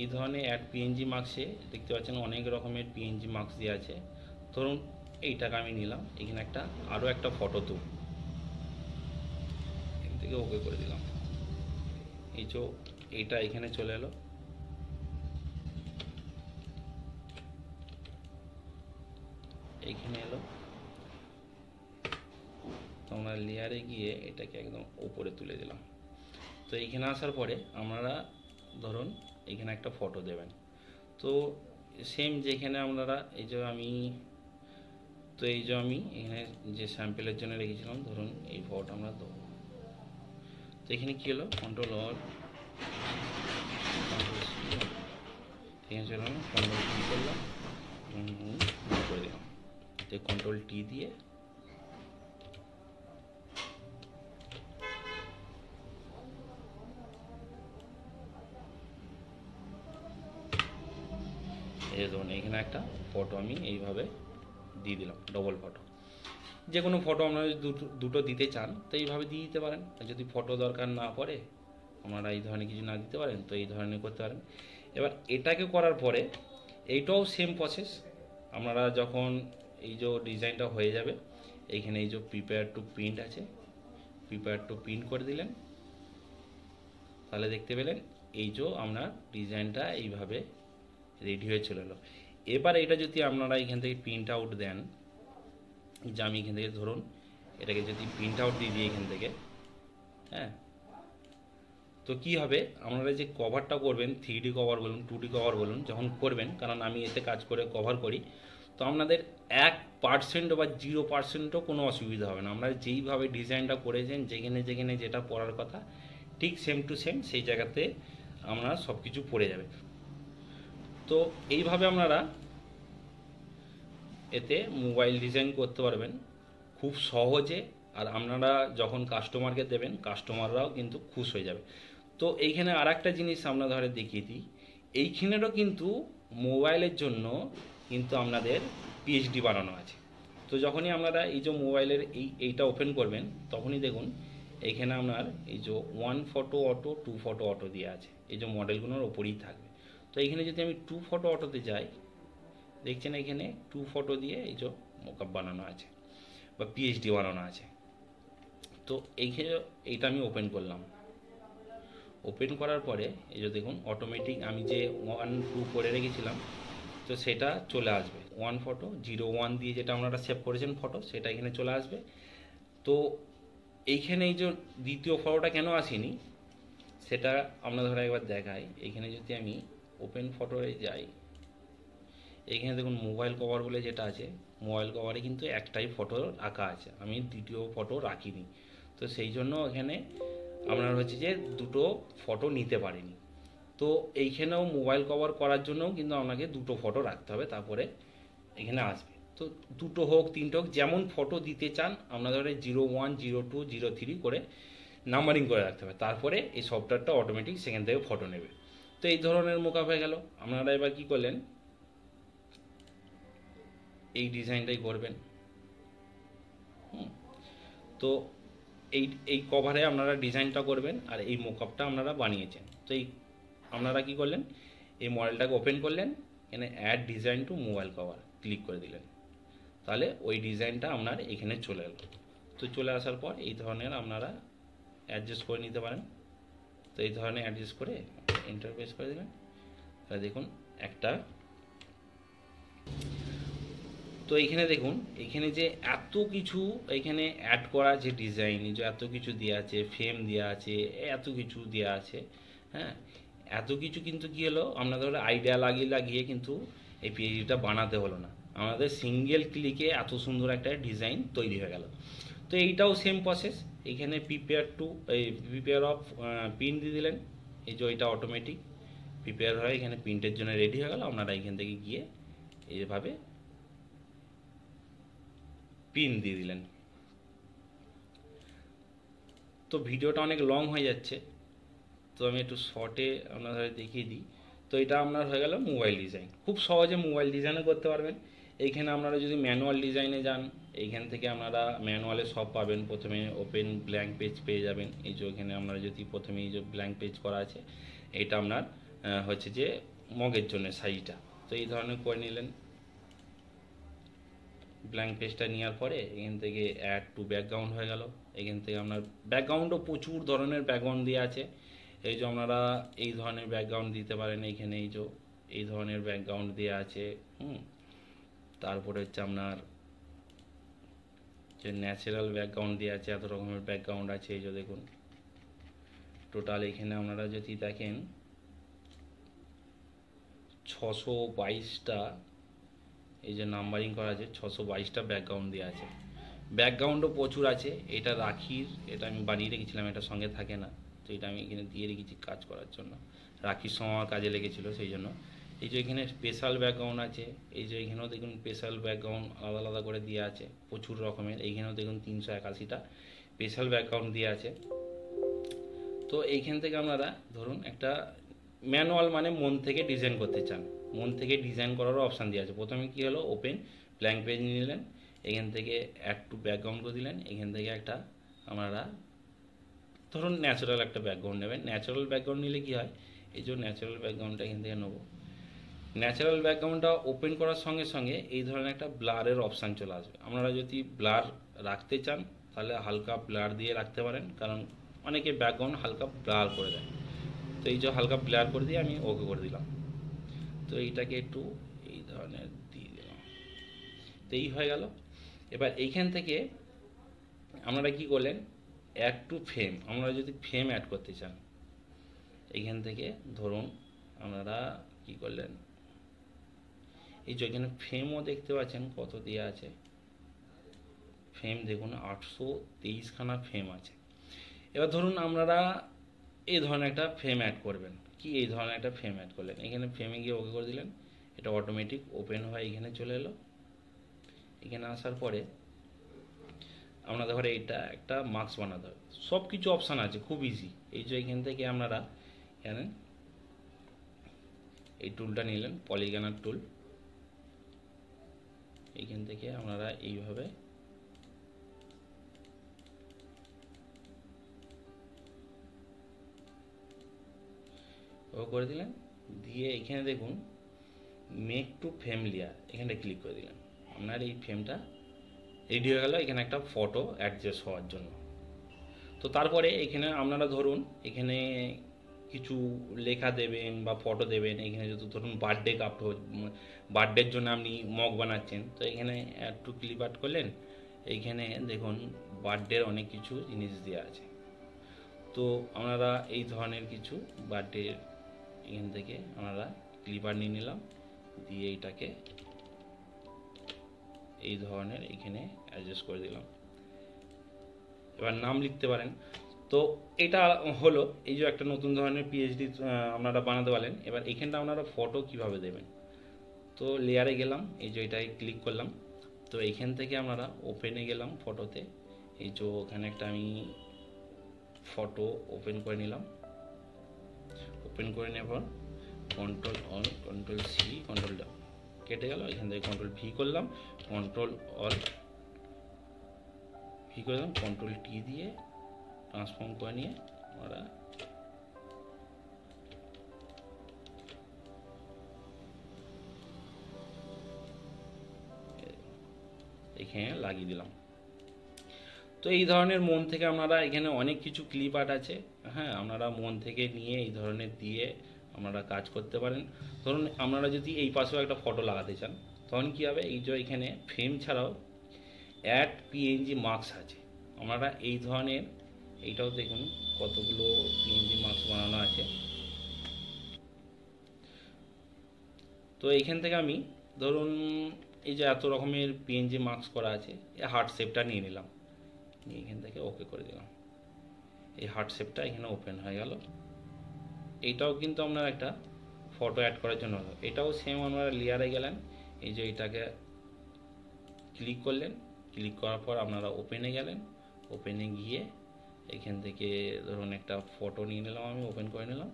A: এই ধরনের অ্যাড পিএনজি মার্কসে দেখতে পাচ্ছেন অনেক রকমের পিএনজি মার্কস দেওয়া আছে। ধরুন এইটাকে আমি নিলাম, এখানে আরও একটা ফটো তুল, এখান থেকে ওকে করে দিলাম। এই যে এইটা এখানে চলে এলো, এইখানে এলো। তো আমরা লেয়ারে গিয়ে এটাকে একদম উপরে তুলে দিলাম। তো এইখানে আসার পরে আপনারা ধরুন এখানে একটা ফটো দেবেন। তো সেম যেখানে আপনারা এই যে আমি এখানে যে স্যাম্পেলের জন্য রেখেছিলাম, ধরুন এই ফটোটা আমরা দেবো। তো এখানে কী হলো, কন্ট্রোল অল, এখানে চলে গেলাম, কন্ট্রোল টি করলাম, করে দিলাম। তো কন্ট্রোল টি দিয়ে এই ধরুন এখানে একটা ফটো আমি এইভাবে দিয়ে দিলাম, ডবল ফটো। যে কোনো ফটো আপনারা যদি দুটো দিতে চান তো এইভাবে দিয়ে দিতে পারেন। যদি ফটো দরকার না পড়ে, আপনারা এই ধরনের কিছু না দিতে পারেন, তো এই ধরনের করতে পারেন। এবার এটাকে করার পরে এইটাও সেম প্রসেস। আপনারা যখন এই যে ডিজাইনটা হয়ে যাবে, এইখানে এই যে প্রিপেয়ার টু প্রিন্ট আছে, প্রিপেয়ার টু প্রিন্ট করে দিলেন, তাহলে দেখতে পেলেন এই যে আপনার ডিজাইনটা এইভাবে রেডি হয়ে চলে এলো। এবার এটা যদি আপনারা এখান থেকে প্রিন্ট আউট দেন, যে আমি এখান থেকে ধরুন এটাকে যদি প্রিন্ট আউট দিয়ে দিই এখান থেকে, হ্যাঁ, তো কি হবে, আপনারা যে কভারটা করবেন 3D কভার বলুন 2D কভার বলুন যখন করবেন, কারণ আমি এতে কাজ করে কভার করি, তো আপনাদের 1% বা 0%ও কোনো অসুবিধা হবে না। আপনারা যেইভাবে ডিজাইনটা করেছেন, যেখানে যেখানে যেটা পড়ার কথা ঠিক সেম টু সেম সেই জায়গাতে আপনারা সব কিছু পড়ে যাবে। তো এইভাবে আপনারা এতে মোবাইল ডিজাইন করতে পারবেন খুব সহজে, আর আপনারা যখন কাস্টমারকে দেবেন কাস্টমাররাও কিন্তু খুশ হয়ে যাবে। তো এইখানে আর একটা জিনিস আমরা ধরে দেখিয়ে দিই, এইখানেরও কিন্তু মোবাইলের জন্য কিন্তু আপনাদের পিএইচডি বানানো আছে। তো যখনই আপনারা এই যে মোবাইলের এইটা ওপেন করবেন, তখনই দেখুন এইখানে আপনার এই যে 1 ফটো অটো 2 ফটো অটো দিয়ে আছে, এই যে মডেলগুলোর ওপরেই থাকবে। তো এইখানে যদি আমি 2 ফটো অটোতে যাই, দেখছেন এখানে 2 ফটো দিয়ে এই যে মকআপ বানানো আছে বা পিএইচডি বানানো আছে। তো এইখানে এইটা আমি ওপেন করলাম, ওপেন করার পরে এই যে দেখুন অটোমেটিক আমি যে 1 2 করে রেখেছিলাম, তো সেটা চলে আসবে 1 ফটো 0 1 দিয়ে যেটা আপনারা সেভ করেছেন ফটো, সেটা এখানে চলে আসবে। তো এইখানে এই যে দ্বিতীয় ফটোটা কেন আসেনি সেটা আপনাদের ধরে একবার দেখাই। এইখানে যদি আমি ওপেন ফটোয় যাই, এইখানে দেখুন মোবাইল কভার বলে যেটা আছে, মোবাইল কভারে কিন্তু একটাই ফটো রাখা আছে, আমি দ্বিতীয় ফটো রাখিনি। তো সেই জন্য এখানে আপনার হচ্ছে যে দুটো ফটো নিতে পারিনি। তো এইখানেও মোবাইল কভার করার জন্যও কিন্তু আপনাকে দুটো ফটো রাখতে হবে, তারপরে এখানে আসবে। তো দুটো হোক 3টে হোক, যেমন ফটো দিতে চান আপনাদের 0 1 0 2 0 3 করে নাম্বারিং করে রাখতে হবে, তারপরে এই সফটওয়্যারটা অটোমেটিক সেখান থেকে ফটো নেবে। তো এই ধরনের মোকাপ হয়ে গেল। আপনারা এবার কি করলেন, এই ডিজাইনটাই করবেন। তো এই এই কভারে আপনারা ডিজাইনটা করবেন আর এই মোকআপটা আপনারা বানিয়েছেন। তো এই আপনারা কি করলেন, এই মডেলটাকে ওপেন করলেন, এখানে add design to mobile cover click করে দিলেন, তাহলে ওই ডিজাইনটা আপনার এখানে চলে এলো। তো চলে আসার পর এই ধরনের আপনারা অ্যাডজাস্ট করে নিতে পারেন। তো এই ধরনের অ্যাডজাস্ট করে এন্টার প্রেস করে দেবেন, তাহলে দেখুন একটা। তো এইখানে দেখুন, এখানে যে এত কিছু এখানে অ্যাড করা যে ডিজাইন, যে এত কিছু দেওয়া আছে, ফ্রেম দেওয়া আছে, এত কিছু দেওয়া আছে, হ্যাঁ, এত কিছু কিন্তু কী হলো, আপনাদের আইডিয়া লাগিয়ে লাগিয়ে কিন্তু এই পেজটা বানাতে হলো না, আমাদের সিঙ্গেল ক্লিকে এত সুন্দর একটা ডিজাইন তৈরি হয়ে গেল। তো এইটাও সেম প্রসেস, এখানে প্রিপেয়ার অফ পিন দিয়ে দিলেন, এই যে ওইটা অটোমেটিক প্রিপেয়ার হয়, এখানে প্রিন্টের জন্য রেডি হয়ে গেল। আপনারা এখান থেকে গিয়ে এইভাবে পিন দিয়ে দিলেন। তো ভিডিওটা অনেক লং হয়ে যাচ্ছে, তো আমি একটু শর্টে আপনাদের দেখিয়ে দিই। তো এটা আপনার হয়ে গেল মোবাইল ডিজাইন, খুব সহজে মোবাইল ডিজাইনও করতে পারবেন। এইখানে আপনারা যদি ম্যানুয়াল ডিজাইনে যান, এইখান থেকে আপনারা ম্যানুয়ালে সব পাবেন। প্রথমে ওপেন ব্ল্যাঙ্ক পেজ পেয়ে যাবেন, এই যে এখানে আপনারা যদি প্রথমে এই যে ব্ল্যাঙ্ক পেজ করা আছে, এটা আপনার হচ্ছে যে মগের জন্য সাইজটা। তো এই ধরনের করে নিলেন, ব্ল্যাঙ্ক পেজটা নেওয়ার পরে এখান থেকে অ্যাড টু ব্যাকগ্রাউন্ড হয়ে গেল। এখান থেকে আপনার ব্যাকগ্রাউন্ডও প্রচুর ধরনের ব্যাকগ্রাউন্ড দেওয়া আছে, এই যে আপনারা এই ধরনের ব্যাকগ্রাউন্ড দিতে পারেন। এইখানে এই যে এই ধরনের ব্যাকগ্রাউন্ড দেওয়া আছে, তারপরে হচ্ছে আপনার যে ন্যাচারাল ব্যাকগ্রাউন্ড দেওয়া আছে, এত রকমের ব্যাকগ্রাউন্ড আছে। এই যে দেখুন টোটাল এখানে আপনারা যদি দেখেন 622টা এই যে নাম্বারিং করা আছে, 622টা ব্যাকগ্রাউন্ড দেওয়া আছে। ব্যাকগ্রাউন্ডও প্রচুর আছে। এটা রাখির, এটা আমি বানিয়ে রেখেছিলাম, এটা সঙ্গে থাকে না, তো এটা আমি এখানে দিয়ে রেখেছি কাজ করার জন্য। রাখির সময় আমার কাজে লেগেছিলো সেই জন্য। এই যে এখানে স্পেশাল ব্যাকগ্রাউন্ড আছে, এই যে এখানেও দেখুন স্পেশাল ব্যাকগ্রাউন্ড আলাদা আলাদা করে দেওয়া আছে প্রচুর রকমের। এইখানেও দেখুন 381টা স্পেশাল ব্যাকগ্রাউন্ড দেওয়া আছে। তো এইখান থেকে আপনারা ধরুন একটা ম্যানুয়াল মানে মন থেকে ডিজাইন করতে চান, মন থেকে ডিজাইন করারও অপশান দেওয়া আছে। প্রথমে কী হলো, ওপেন ব্ল্যাঙ্ক পেজ নিয়ে নিলেন, এখান থেকে অ্যাড টু ব্যাকগ্রাউন্ড করে দিলেন। এখান থেকে একটা আপনারা ধরুন ন্যাচারাল একটা ব্যাকগ্রাউন্ড নেবেন। ন্যাচারাল ব্যাকগ্রাউন্ড নিলে কী হয়, এই যে ন্যাচারাল ব্যাকগ্রাউন্ডটা এখান থেকে নেবো। ন্যাচারাল ব্যাকগ্রাউন্ডটা ওপেন করার সঙ্গে সঙ্গে এই ধরনের একটা ব্লারের অপশান চলে আসবে। আপনারা যদি ব্লার রাখতে চান তাহলে হালকা ব্লার দিয়ে রাখতে পারেন, কারণ অনেকে ব্যাকগ্রাউন্ড হালকা ব্লার করে দেয়। তো এই যে হালকা ব্লার করে দিয়ে আমি ওকে করে দিলাম। তো এইটাকে একটু এই ধরনের দিয়ে দিলাম। তো এই হয়ে গেল। এবার এইখান থেকে আপনারা কি করলেন, অ্যাড টু ফ্রেম, আপনারা যদি ফ্রেম অ্যাড করতে চান এইখান থেকে ধরুন আপনারা কি করলেন, এই যে এখানে ফ্রেমও দেখতে পাচ্ছেন কত দেওয়া আছে, ফ্রেম দেখুন 823খানা ফ্রেম আছে। এবার ধরুন আপনারা এই ধরনের একটা ফ্রেম অ্যাড করবেন, কি এই ধরনের একটা ফ্রেম অ্যাড করলেন, এখানে ফ্রেমে গিয়ে ওকে করে দিলেন, এটা অটোমেটিক ওপেন হয়ে এখানে চলে এলো। এখানে আসার পরে আপনাদের ঘরে এটা একটা মাস্ক বানাতে হবে, সব কিছু অপশান আছে, খুব ইজি। এই যে এখান থেকে আপনারা জানেন এই টুলটা নিলেন, পলিগনার টুল, এইখান থেকে আপনারা এইভাবে ও করে দিলেন, দিয়ে এখানে দেখুন মেক টু ফ্রেম লেয়ার, এখানে ক্লিক করে দিলেন, আপনার এই ফ্রেমটা রেডি হয়ে গেল এখানে একটা ফটো অ্যাডজাস্ট হওয়ার জন্য। তো তারপরে এখানে আপনারা ধরুন এখানে কিছু লেখা দেবেন বা ফটো দেবেন, এখানে যদি ধরুন বার্থডে কাপ, বার্থডের জন্য আপনি মগ বানাচ্ছেন, তো এখানে একটু ক্লিপ আর্ট করলেন, এইখানে দেখুন বার্থডের অনেক কিছু জিনিস দেওয়া আছে। তো আপনারা এই ধরনের কিছু বার্থডে এখান থেকে আপনারা ক্লিপ আর্ট নিয়ে নিলাম, দিয়ে এইটাকে এই ধরনের এখানে অ্যাডজাস্ট করে দিলাম। এবার নাম লিখতে পারেন। তো এটা হলো এই যে একটা নতুন ধরনের পিএইচডি আপনারা বানাতে পারেন। এবার এখানটা আপনারা ফটো কিভাবে দেবেন, তো লেয়ারে গেলাম, এই যে এটাই ক্লিক করলাম, তো এইখান থেকে আপনারা ওপেনে গেলাম ফটোতে, এই যে ওখানে একটা আমি ফটো ওপেন করে নিলাম, ওপেন করে নেওয়ার পর control all, control C, control down, কেটে গেল, এখান থেকে কন্ট্রোল ভি করলাম, কন্ট্রোল অল ভি করলাম, কন্ট্রোল টি দিয়ে ট্রান্সফর্ম করে নিয়ে আমরা এখানে লাগিয়ে দিলাম। তো এই ধরনের মন থেকে আপনারা এখানে অনেক কিছু ক্লিপ আর্ট আছে, হ্যাঁ আপনারা মন থেকে নিয়ে এই ধরনের দিয়ে আপনারা কাজ করতে পারেন। ধরুন আপনারা যদি এই পাশেও একটা ফটো লাগাতে চান, তখন কী হবে, এই যে এখানে ফ্রেম ছাড়াও অ্যাড পিএনজি মার্কস আছে, আপনারা এই ধরনের, এইটাও দেখুন কতগুলো পিএনজি মার্কস বানানো আছে। তো এইখান থেকে আমি ধরুন এই যে এত রকমের পিএনজি মার্কস করা আছে, এই হার্ট শেপটা নিয়ে নিলাম, নিয়ে এখান থেকে ওকে করে দিলাম, এই হার্ট শেপটা এখানে ওপেন হয়ে গেল। এইটাও কিন্তু আপনার একটা ফটো অ্যাড করার জন্য হলো, এটাও সেম আপনারা লেয়ারে গেলেন, এই যে এটাকে ক্লিক করলেন, ক্লিক করার পর আপনারা ওপেনে গেলেন, ওপেনে গিয়ে এখান থেকে ধরুন একটা ফটো নিয়ে নিলাম, আমি ওপেন করে নিলাম,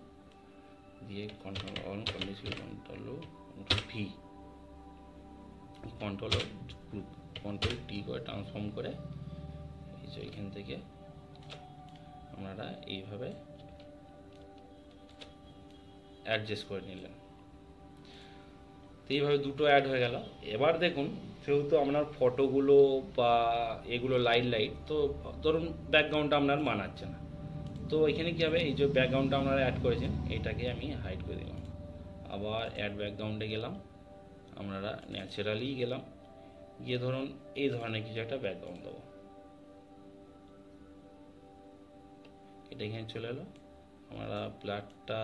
A: দিয়ে control on, control V, control T করে ট্রান্সফর্ম করে এই যে এখান থেকে আপনারা এইভাবে অ্যাডজাস্ট করে নিলেন। তো এইভাবে দুটো অ্যাড হয়ে গেল। এবার দেখুন যেহেতু আপনার ফটোগুলো বা এগুলো লাইট, তো ধরুন ব্যাকগ্রাউন্ডটা আপনার মানাচ্ছে না, তো এখানে কী হবে, এই যে ব্যাকগ্রাউন্ডটা আপনারা অ্যাড করেছেন এইটাকে আমি হাইড করে দিলাম, আবার অ্যাড ব্যাকগ্রাউন্ডে গেলাম, আপনারা ন্যাচারালি গেলাম, গিয়ে ধরুন এই ধরনের কিছু একটা ব্যাকগ্রাউন্ড দেবো, এটা এখানে চলে এলো। আপনারা ব্লাডটা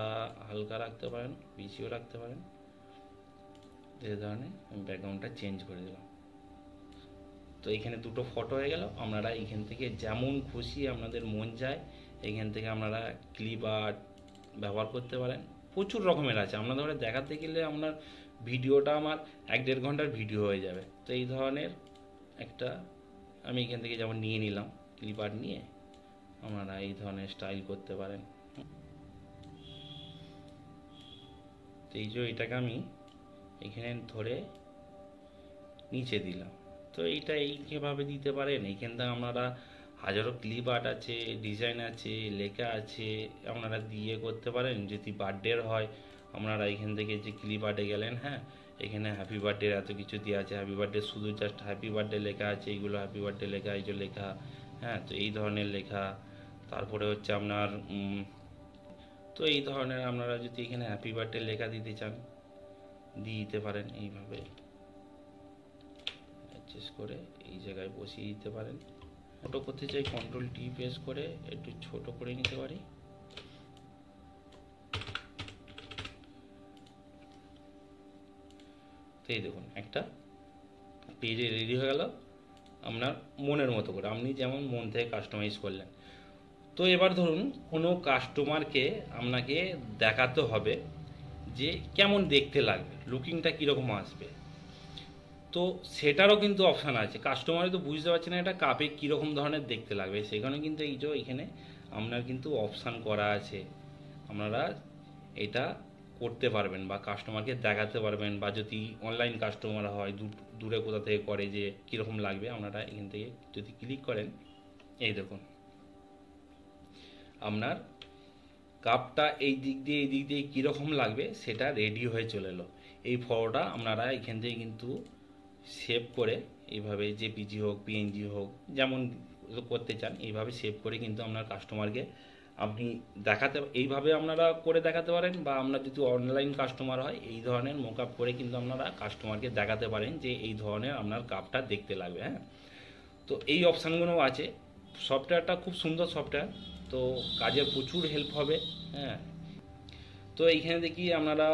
A: হালকা রাখতে পারেন, বেশিও রাখতে পারেন, এই ধরনের ব্যাকগ্রাউন্ডটা চেঞ্জ করে দিলাম। তো এখানে দুটো ফটো হয়ে গেল। আপনারা এখান থেকে যেমন খুশি আপনাদের মন যায় এখান থেকে আপনারা ক্লিপ আর্ট ব্যবহার করতে পারেন, প্রচুর রকমের আছে। আপনাদের ঘরে দেখাতে গেলে আপনার ভিডিওটা আমার 1-1.5 ঘন্টার ভিডিও হয়ে যাবে। তো এই ধরনের একটা আমি এখান থেকে যেমন নিয়ে নিলাম, ক্লিপ আর্ট নিয়ে আপনারা এই ধরনের স্টাইল করতে পারেন। তো এই যে এটাকে আমি এখানে ধরে নিচে দিলাম, তো এইটা এইভাবে দিতে পারেন। এইখান থেকে আপনারা হাজারো ক্লিপ আর্ট আছে, ডিজাইন আছে, লেখা আছে, আপনারা দিয়ে করতে পারেন। যদি বার্থডের হয় আপনারা এখান থেকে যে ক্লিপ আর্টে গেলেন, হ্যাঁ এখানে হ্যাপি বার্থডে এত কিছু দেওয়া আছে, হ্যাপি বার্থডে শুধু জাস্ট হ্যাপি বার্থডে লেখা আছে, এইগুলো হ্যাপি বার্থডে লেখা, এই যে লেখা, হ্যাঁ তো এই ধরনের লেখা। তারপরে হচ্ছে আপনার তো এই ধরনের আপনারা যদি এখানে হ্যাপি বার্থডে লেখা দিতে চান দিয়ে দিতে পারেন, এইভাবে অ্যাডজাস্ট করে এই জায়গায় বসিয়ে দিতে পারেন। ছোটো করতে চাই কন্ট্রোল টি প্রেস করে একটু ছোট করে নিতে পারি। তো এই দেখুন একটা পেজে রেডি হয়ে গেল আপনার মনের মতো করে, আপনি যেমন মন থেকে কাস্টমাইজ করলেন। তো এবার ধরুন কোনো কাস্টমারকে আপনাকে দেখাতে হবে যে কেমন দেখতে লাগবে, লুকিংটা কীরকম আসবে। তো সেটারও কিন্তু অপশান আছে। কাস্টমার তো বুঝতে পারছে না এটা কাপে কীরকম ধরনের দেখতে লাগবে, সেখানে কিন্তু এই যে এখানে আপনার কিন্তু অপশান করা আছে, আপনারা এটা করতে পারবেন বা কাস্টমারকে দেখাতে পারবেন। বা যদি অনলাইন কাস্টমার হয়, দূরে কোথা থেকে করে, যে কীরকম লাগবে, আপনারা এখান থেকে যদি ক্লিক করেন, এই দেখুন আপনার কাপটা এই দিক দিয়ে কীরকম লাগবে সেটা রেডি হয়ে চলে এলো। এই ফটোটা আপনারা এখান থেকে কিন্তু সেভ করে এইভাবে জেপিজি হোক পিএনজি হোক যেমন করতে চান এইভাবে সেভ করে কিন্তু আপনার কাস্টমারকে আপনি দেখাতে, এইভাবে আপনারা করে দেখাতে পারেন। বা আপনার যদি অনলাইন কাস্টমার হয় এই ধরনের মোকআপ করে কিন্তু আপনারা কাস্টমারকে দেখাতে পারেন যে এই ধরনের আপনার কাপটা দেখতে লাগবে। হ্যাঁ, তো এই অপশানগুলো আছে। সফটওয়্যারটা খুব সুন্দর সফটওয়্যার, তো কাজে প্রচুর হেল্প হবে। হ্যাঁ, তো এইখানে দেখি আপনারা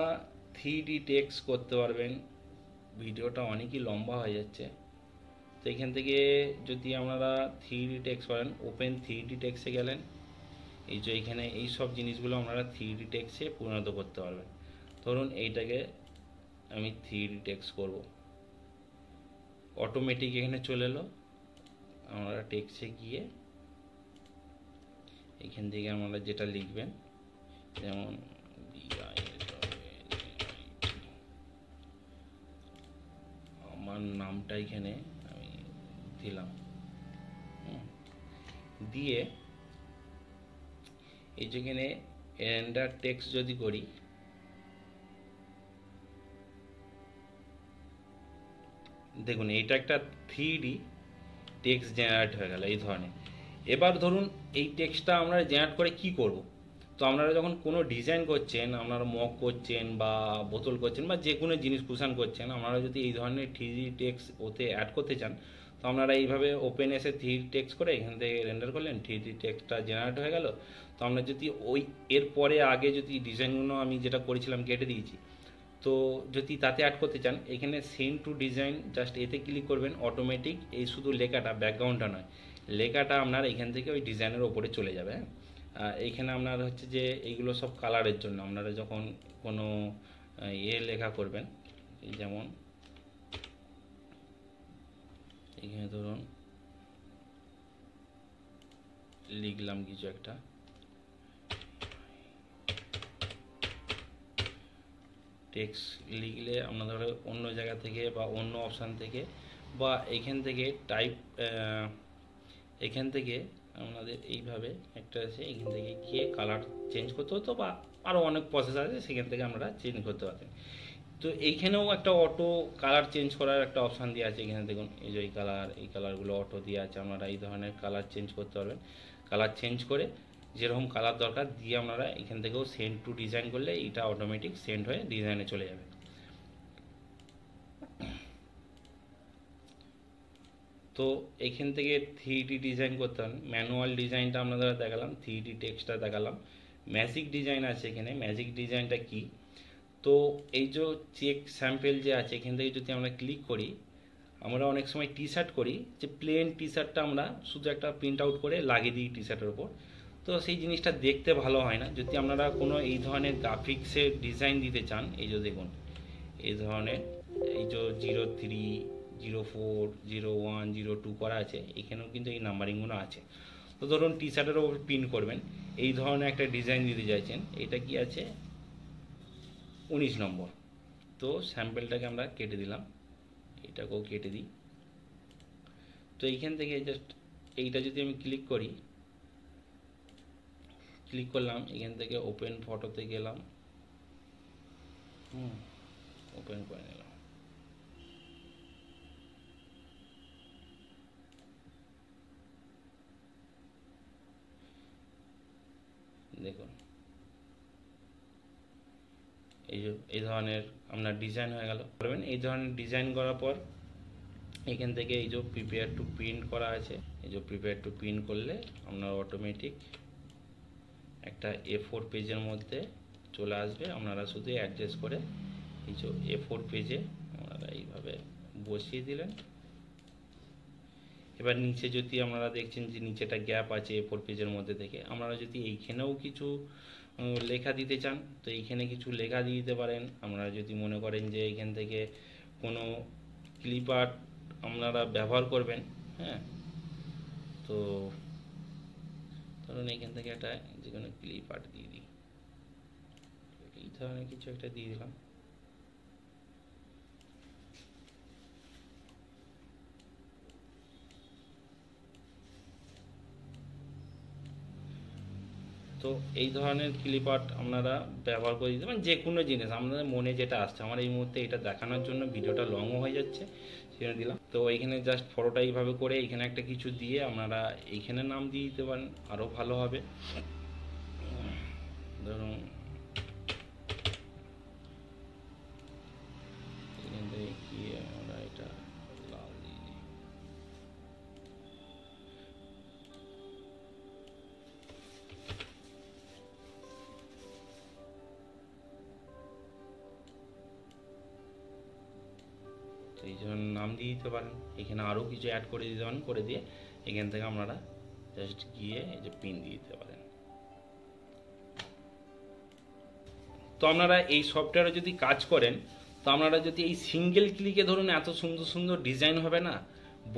A: 3D টেক্সট করতে পারবেন। ভিডিওটা অনেকই লম্বা হয়ে যাচ্ছে, তো এখান থেকে যদি আপনারা 3D টেক্সট করেন, ওপেন 3D টেক্সটে গেলেন, এই যে এখানে এই সব জিনিসগুলো আপনারা 3D টেক্সটে পরিণত করতে পারবেন। ধরুন এইটাকে আমি 3D টেক্সট করব, অটোমেটিক এখানে চলে এলো। আপনারা টেক্সটে গিয়ে এখান থেকে আপনারা যেটা লিখবেন, যেমন আমার নামটা এখানে আমি দিলাম, দিয়ে এই যেখানে রেন্ডার টেক্সট যদি করি, দেখুন এইটা একটা 3D টেক্সট জেনারেট হয়ে গেল এই ধরনের। এবার ধরুন এই টেক্সটটা আমরা জেনারেট করে কি করব। তো আপনারা যখন কোনো ডিজাইন করছেন, আপনারা মগ করছেন বা বোতল করছেন বা যে কোনো জিনিস কুশান করছেন, আপনারা যদি এই ধরনের 3D টেক্সট ওতে অ্যাড করতে চান, তো আপনারা এইভাবে ওপেন এসে 3D টেক্সট করে এখান থেকে রেন্ডার করলেন, 3D টেক্সটটা জেনারেট হয়ে গেল। তো আমরা যদি ওই এর পরে আগে যদি ডিজাইনগুলো আমি যেটা করেছিলাম কেটে দিয়েছি, তো যদি তাতে অ্যাড করতে চান, এখানে সেন্ড টু ডিজাইন জাস্ট এতে ক্লিক করবেন, অটোমেটিক এই শুধু লেখাটা, ব্যাকগ্রাউন্ডটা নয়, লেখাটা আপনার এখান থেকে ওই ডিজাইনের ওপরে চলে যাবে। এইখানে আপনার হচ্ছে যে এইগুলো সব কালারের জন্য, আপনারা যখন কোনো লেখা করবেন, যেমন এখানে ধরুন লিখলাম কিছু একটা, টেক্সট লিখলে আপনাদের অন্য জায়গা থেকে বা অন্য অপশান থেকে বা এখান থেকে টাইপ, এখান থেকে আপনাদের এইভাবে একটা আছে, এখান থেকে গিয়ে কালার চেঞ্জ করতে হতো বা আরও অনেক প্রসেস আছে, সেখান থেকে আপনারা চেঞ্জ করতে পারতেন। তো এইখানেও একটা অটো কালার চেঞ্জ করার একটা অপশান দিয়ে আছে। এখানে দেখুন এই যে এই কালারগুলো অটো দিয়ে আছে, আপনারা এই ধরনের কালার চেঞ্জ করতে পারবেন। কালার চেঞ্জ করে যেরকম কালার দরকার দিয়ে আপনারা এখান থেকেও সেন্ড টু ডিজাইন করলে এটা অটোমেটিক সেন্ড হয়ে ডিজাইনে চলে যাবে। তো এখান থেকে 3D ডিজাইন করতে হবে। ম্যানুয়াল ডিজাইনটা আপনাদের দেখালাম, 3D টেক্সটটা দেখালাম। ম্যাজিক ডিজাইন আছে এখানে। ম্যাজিক ডিজাইনটা কি, তো এই যে চেক স্যাম্পেল যে আছে, এখান থেকে যদি আমরা ক্লিক করি, আমরা অনেক সময় টি শার্ট করি যে প্লেন টি শার্টটা আমরা শুধু একটা প্রিন্ট আউট করে লাগিয়ে দিই টি শার্টের উপর, তো সেই জিনিসটা দেখতে ভালো হয় না। যদি আপনারা কোনো এই ধরনের গ্রাফিক্সের ডিজাইন দিতে চান, এই যে দেখুন এই ধরনের, এই যে 03, 04, 01, 02 করা আছে, এখানেও কিন্তু এই নাম্বারিংগুলো আছে। তো ধরুন টি শার্টের ওপর প্রিন্ট করবেন, এই ধরনের একটা ডিজাইন দিতে চাইছেন, এটা কি আছে 19 নম্বর। তো স্যাম্পেলটাকে আমরা কেটে দিলাম, এটাকেও কেটে দিই। তো এইখান থেকে জাস্ট এইটা যদি আমি ক্লিক করি, ক্লিক করলাম, এখান থেকে ওপেন ফটোতে গেলাম, ওপেন করে নিলাম। দেখুন এই ধরনের আপনার ডিজাইন হয়ে গেল। করবেন এই ধরনের ডিজাইন করার পর এখান থেকে এই যে প্রিপেয়ার টু প্রিন্ট করা আছে, এই যে প্রিপেয়ার টু প্রিন্ট করলে আপনার অটোমেটিক একটা A4 পেজের মধ্যে চলে আসবে। আপনারা শুধু অ্যাডজাস্ট করে এই যে A4 পেজে আপনারা এইভাবে বসিয়ে দিলেন। এবার নিচে যদি আপনারা দেখছেন যে নিচেটা গ্যাপ আছে A4 পেজের মধ্যে থেকে, আপনারা যদি এইখানেও কিছু লেখা দিতে চান তো এইখানে কিছু লেখা দিয়ে দিতে পারেন। আপনারা যদি মনে করেন যে এইখান থেকে কোনো ক্লিপ আর্ট আপনারা ব্যবহার করবেন, হ্যাঁ, তো ধরুন এইখান থেকে একটা যে কোনো ক্লিপ আর্ট দিয়ে দিই, এই ধরনের কিছু একটা দিয়ে দিলাম। তো এই ধরনের ক্লিপ আর্ট আপনারা ব্যবহার করে দিতে পারেন, যে কোনো জিনিস আপনাদের মনে যেটা আসছে। আমার এই মুহূর্তে এটা দেখানোর জন্য ভিডিওটা লংও হয়ে যাচ্ছে, সেটা দিলাম। তো এইখানে জাস্ট ফটোটা এইভাবে করে এইখানে একটা কিছু দিয়ে আপনারা এইখানে নাম দিয়ে দিতে পারেন, আরও ভালো হবে। ধরুন এখান থেকে গিয়ে আমরা এটা লাল দিয়ে দিই। এই জন্য নাম দিয়ে দিতে পারেন, এখানে আরও কিছু অ্যাড করে দিতে পারেন, করে দিয়ে এখান থেকে আপনারা জাস্ট গিয়ে এই যে পিন দিয়ে দিতে পারেন। তো আপনারা এই সফটওয়্যারে যদি কাজ করেন তো আপনারা যদি এই সিঙ্গেল ক্লিকে ধরুন এত সুন্দর সুন্দর ডিজাইন হবে না,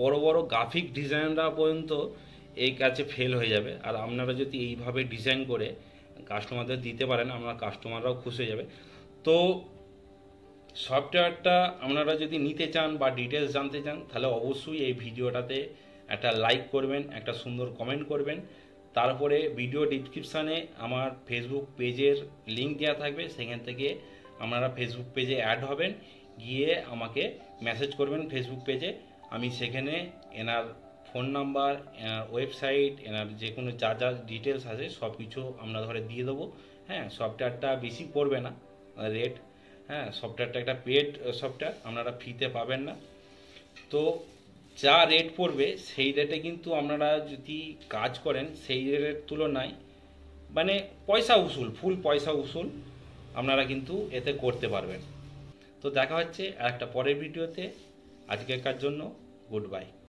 A: বড় বড় গ্রাফিক ডিজাইনরা পর্যন্ত এই কাজে ফেল হয়ে যাবে। আর আপনারা যদি এইভাবে ডিজাইন করে কাস্টমারদের দিতে পারেন, আপনার কাস্টমাররাও খুশি হয়ে যাবে। তো সফটওয়্যারটা আপনারা যদি নিতে চান বা ডিটেলস জানতে চান তাহলে অবশ্যই এই ভিডিওটাতে একটা লাইক করবেন, একটা সুন্দর কমেন্ট করবেন। তারপরে ভিডিও ডিসক্রিপশানে আমার ফেসবুক পেজের লিঙ্ক দেওয়া থাকবে, সেখান থেকে আপনারা ফেসবুক পেজে অ্যাড হবেন, গিয়ে আমাকে মেসেজ করবেন ফেসবুক পেজে। আমি সেখানে এনার ফোন নাম্বার, এনার ওয়েবসাইট, এনার যে কোনো যা যা ডিটেলস আছে সব কিছু আমরা ধরে দিয়ে দেবো। হ্যাঁ, সফটওয়্যারটা বেশি পড়বে না রেট, হ্যাঁ, সফটওয়্যারটা একটা পেড সফটওয়্যার, আপনারা ফ্রিতে পাবেন না। তো যা রেট পড়বে সেই রেটে কিন্তু আপনারা যদি কাজ করেন সেই রেটের তুলনায় মানে পয়সা উসুল, ফুল পয়সা উসুল আপনারা কিন্তু এতে করতে পারবেন। তো দেখা হচ্ছে আর একটা পরের ভিডিওতে। আজকের কার জন্য গুড বাই।